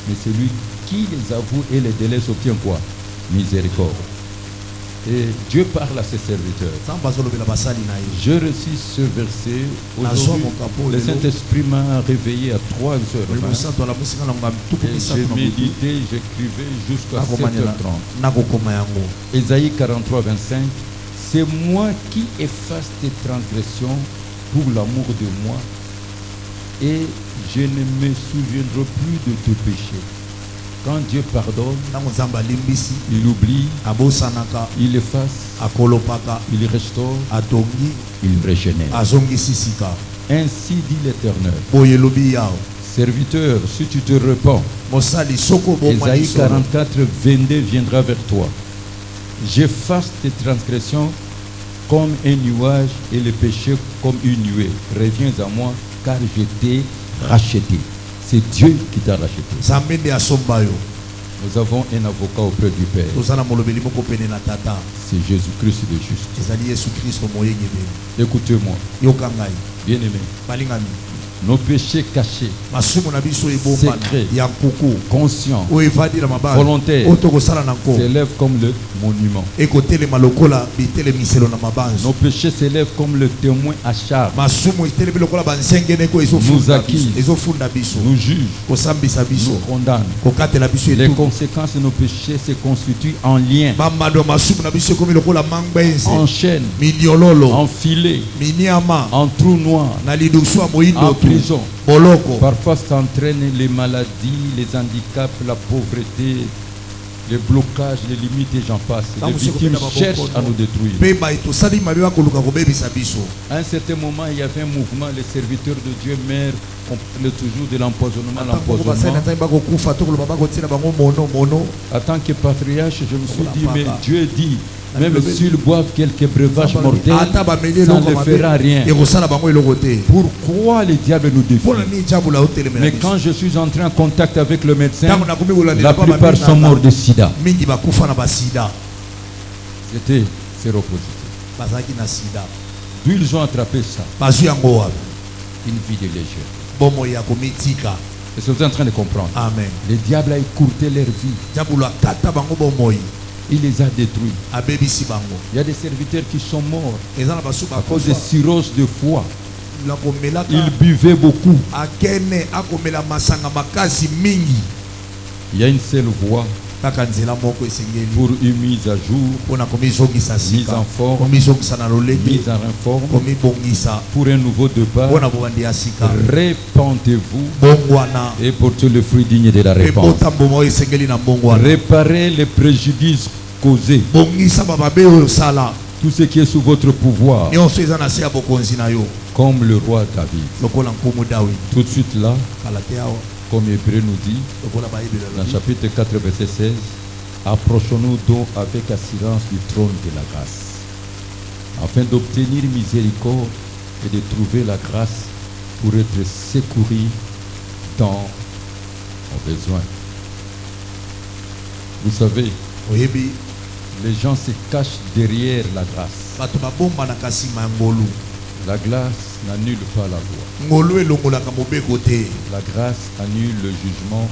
Mais celui qui les avoue et les délaisse obtient quoi? Miséricorde. Et Dieu parle à ses serviteurs.
nzambe azolobela basali na ye.
Je reçus ce verset. Aujourd'hui, le Saint-Esprit m'a réveillé à 3 heures.
molimo santo alamusinga na ngambi tuku
Et
misato
j'ai
na butu.
médité, j'écrivais jusqu'à
nakomanyela
7h30.
nakokoma yango.
Ésaïe 43, 25. C'est moi qui efface tes transgressions pour l'amour de moi, et je ne me souviendrai plus de tes péchés. Quand Dieu pardonne,
ntango nzambe alimbisi
il oublie,
abosanaka
il efface,
akolopaka
il restaure,
atongi
il régénère.
azongisi sika.
Ainsi dit l'Éternel.
boye elobi yawe.
Serviteur, si tu te repens,
mosali soko bomani
Ésaïe 44, 22 viendra vers toi. J'efface tes transgressions comme un nuage et les péchés comme une nuée. Reviens à moi, car je t'ai racheté. C'est Dieu qui t'a racheté.
nzambe nde asomba yo.
Nous avons un avocat auprès du Père.
toza na molobeli moko pene na tata.
C'est Jésus-Christ de juste.
ezali yesu kristo moyengebeli.
Écoutez-moi,
yoka ngai
bien-aimé.
balingami.
Nos péchés cachés,
masumu na biso ebombana
Secret.
ya nkuku
conscients,
oyo evandi na mabala
volontaires,
oyo tokosala na nko
s'élèvent comme le monument.
ekotelema lokola bitelemiselo na mabanzo.
Nos péchés s'élèvent comme le témoin à charge.
masumu etelemi lokola banzengeneko
Nous
ezofunda
acquise.
biso ezofunda biso
Nous juge,
kosambisa biso
nous condamne.
kokatela biso
Les
etu.
conséquences de nos péchés se constituent en lien,
bamado ya masumu na biso ekomi lokola mangbenze
en chaîne,
minyololo
en filet,
miniama
en trou noir,
na lidusu ya
en
moyindo tu
prison.
boloko.
Parfois, ça entraîne les maladies, les handicaps, la pauvreté les blocages, les limites et j'en passe. Les victimes cherchent à nous détruire. À un certain moment, il y avait un mouvement, les serviteurs de Dieu meurent, on parle toujours de l'empoisonnement, En tant que patriarche, je me suis dit, mais Dieu dit, même s'ils boivent quelques breuvages mortels, ça ne fera rien. Pourquoi les diables nous défient? Mais quand je suis entré en contact avec le médecin, la plupart sont morts de sida. C'était séropositif. D'où ils ont attrapé ça? Une vie de légère. Est-ce que vous êtes en train de comprendre?
Amen.
Le diable a écourté leur vie. Il les a détruits. Il y a des serviteurs qui sont morts à cause de cirrhose de foie. Ils buvaient beaucoup. Il y a une seule voie pour une mise à jour, mise en forme, mise en réforme, pour un nouveau départ. Répentez-vous et portez le fruit digne de la réponse. Réparez les préjudices causés. Tout ce qui est sous votre pouvoir, comme le roi David. Tout de suite là, comme Hébreu nous dit, dans chapitre 4, verset 16, approchons-nous donc avec assurance du trône de la grâce, afin d'obtenir miséricorde et de trouver la grâce pour être secouru dans nos besoins. Vous savez, les gens se cachent derrière la grâce. La grâce n'annule pas la loi. La grâce annule le jugement.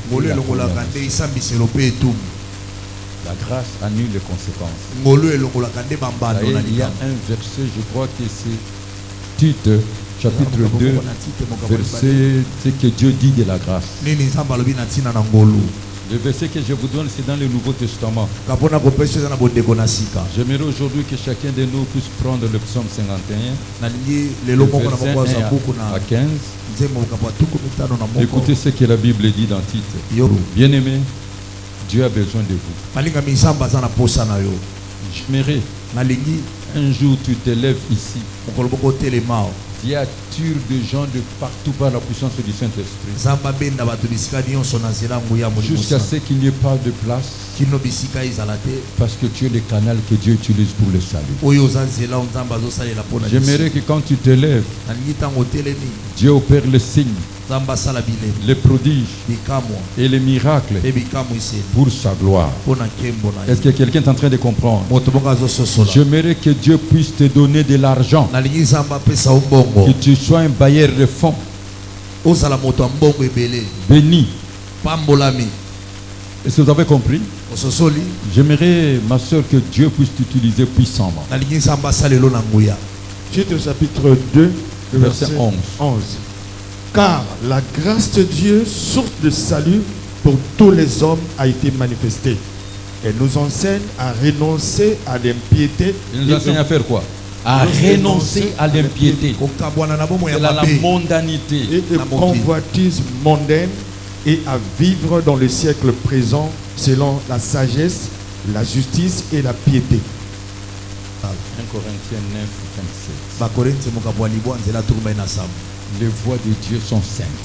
La grâce annule les conséquences. Il y a un verset, je crois que c'est Tite, chapitre 2, verset, c'est que Dieu dit de la grâce. Le verset que je vous donne, c'est dans le Nouveau Testament. J'aimerais aujourd'hui que chacun de nous puisse prendre le psaume 51, verset 1 à 15. Écoutez ce que la Bible dit dans Tite. Bien-aimé, Dieu a besoin de vous. J'aimerais un jour tu te lèves ici. Diature de gens de partout par la puissance du Saint-Esprit. Jusqu'à ce qu'il n'y ait pas de place. Parce que tu es le canal que Dieu utilise pour le salut. J'aimerais que quand tu te lèves, Dieu opère les signes, les prodiges et les miracles pour sa gloire. Est-ce que quelqu'un est en train de comprendre? J'aimerais que Dieu puisse te donner de l'argent, que tu sois un bailleur de fonds béni. Est-ce que vous avez compris? J'aimerais, ma soeur, que Dieu puisse t'utiliser puissamment.
Titre chapitre 2, verset 11. Car la grâce de Dieu, source de salut pour tous les hommes, a été manifestée. Elle nous enseigne à renoncer à l'impiété.
Elle nous enseigne à faire quoi? À renoncer à l'impiété, à la mondanité
et de convoitise mondaine, et à vivre dans le siècle présent selon la sagesse, la justice et la piété.
1 Corinthiens 9, 27. Les voies de Dieu sont saintes.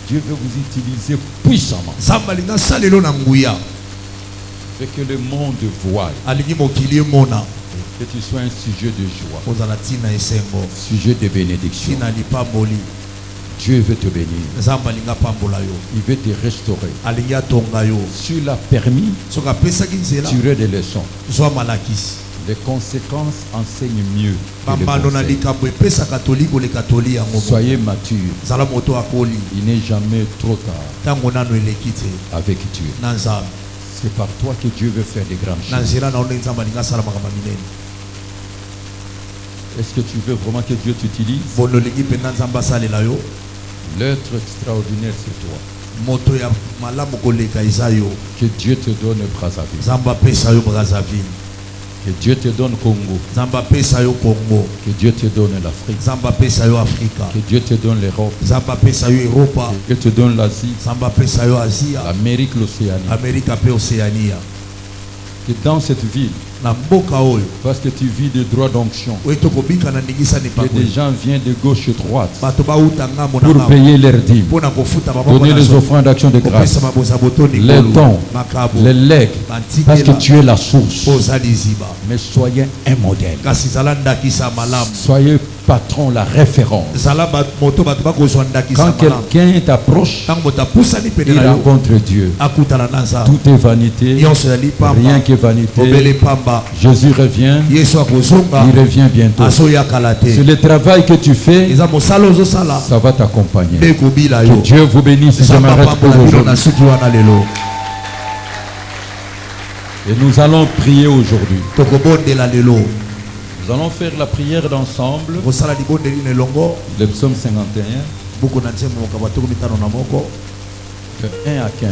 Dieu veut vous utiliser puissamment. Fait que le monde voie. Que tu sois un sujet de joie, sujet de bénédiction. Dieu veut te bénir. Il veut te restaurer. S'il a permis, tirer des leçons. Les conséquences enseignent mieux que les conseils. Soyez mature. Il n'est jamais trop tard avec Dieu. C'est par toi que Dieu veut faire des grandes choses. Est-ce que tu veux vraiment que Dieu t'utilise? L'être extraordinaire, c'est toi. Que Dieu te donne Brazzaville. Que Dieu te donne Congo.
Zamba pesa yo Congo.
Que Dieu te donne l'Afrique.
Zamba pesa yo Afrika.
Que Dieu te donne l'Europe.
Zamba pesa yo Europa.
Que Dieu te donne l'Asie.
Zamba pesa yo Asia.
L'Amérique, l'Océanie.
Amerika pe Oceania.
Que dans cette ville,
Na mboka oyo.
parce que tu vis de droit d'onction,
Oito kobika na ndingisa ni
que des
pakwe.
gens viennent de gauche et droite
Bato ba uta ngambo na
pour
ngambo.
payer leurs dîmes,
Pona kofuta maboko
donner
na
les
so.
offrandes d'action de
Kopesa
grâce,
maboza botoni
les
kolo.
dons,
Makabo.
les legs, parce que tu es la source.
Poza liziba.
Mais soyez un modèle.
Kasi zalanda kisa malamu.
Soyez patron, la référence.
Zala moto bato ba kozwa ndakisa
Quand
malamu.
quelqu'un t'approche,
Tango tapusani pene
il
na yo.
rencontre Dieu.
Akutana naza.
Tout est vanité,
Nyonso ya lipamba.
rien que vanité.
Obele pamba.
Jésus revient,
Yesu akozonga.
il revient bientôt.
Asoya kalate.
C'est le travail que tu fais,
Eza mosala ozosala.
ça va t'accompagner.
Nde kobila
Que
yo.
Dieu vous bénisse. Je
Eza
m'arrête pour
mapambola bino na
aujourd'hui.
suki wana lelo.
Et nous allons prier aujourd'hui.
Tokobondela lelo.
Nous allons faire la prière d'ensemble,
Kosala libondeli ne longo.
le psaume 51,
Buku na nzembo mokabatuku mitano na moko.
de 1 à 15.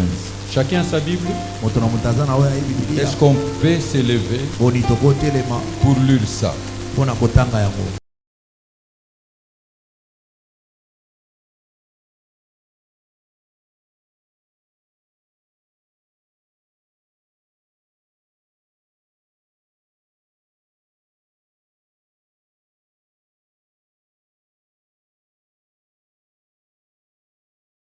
Chacun sa Bible.
Moto na mutazana oya hii Biblia.
Est-ce qu'on peut s'élever
Boni tokotelema
pour lire ça?
pona kotanga yango.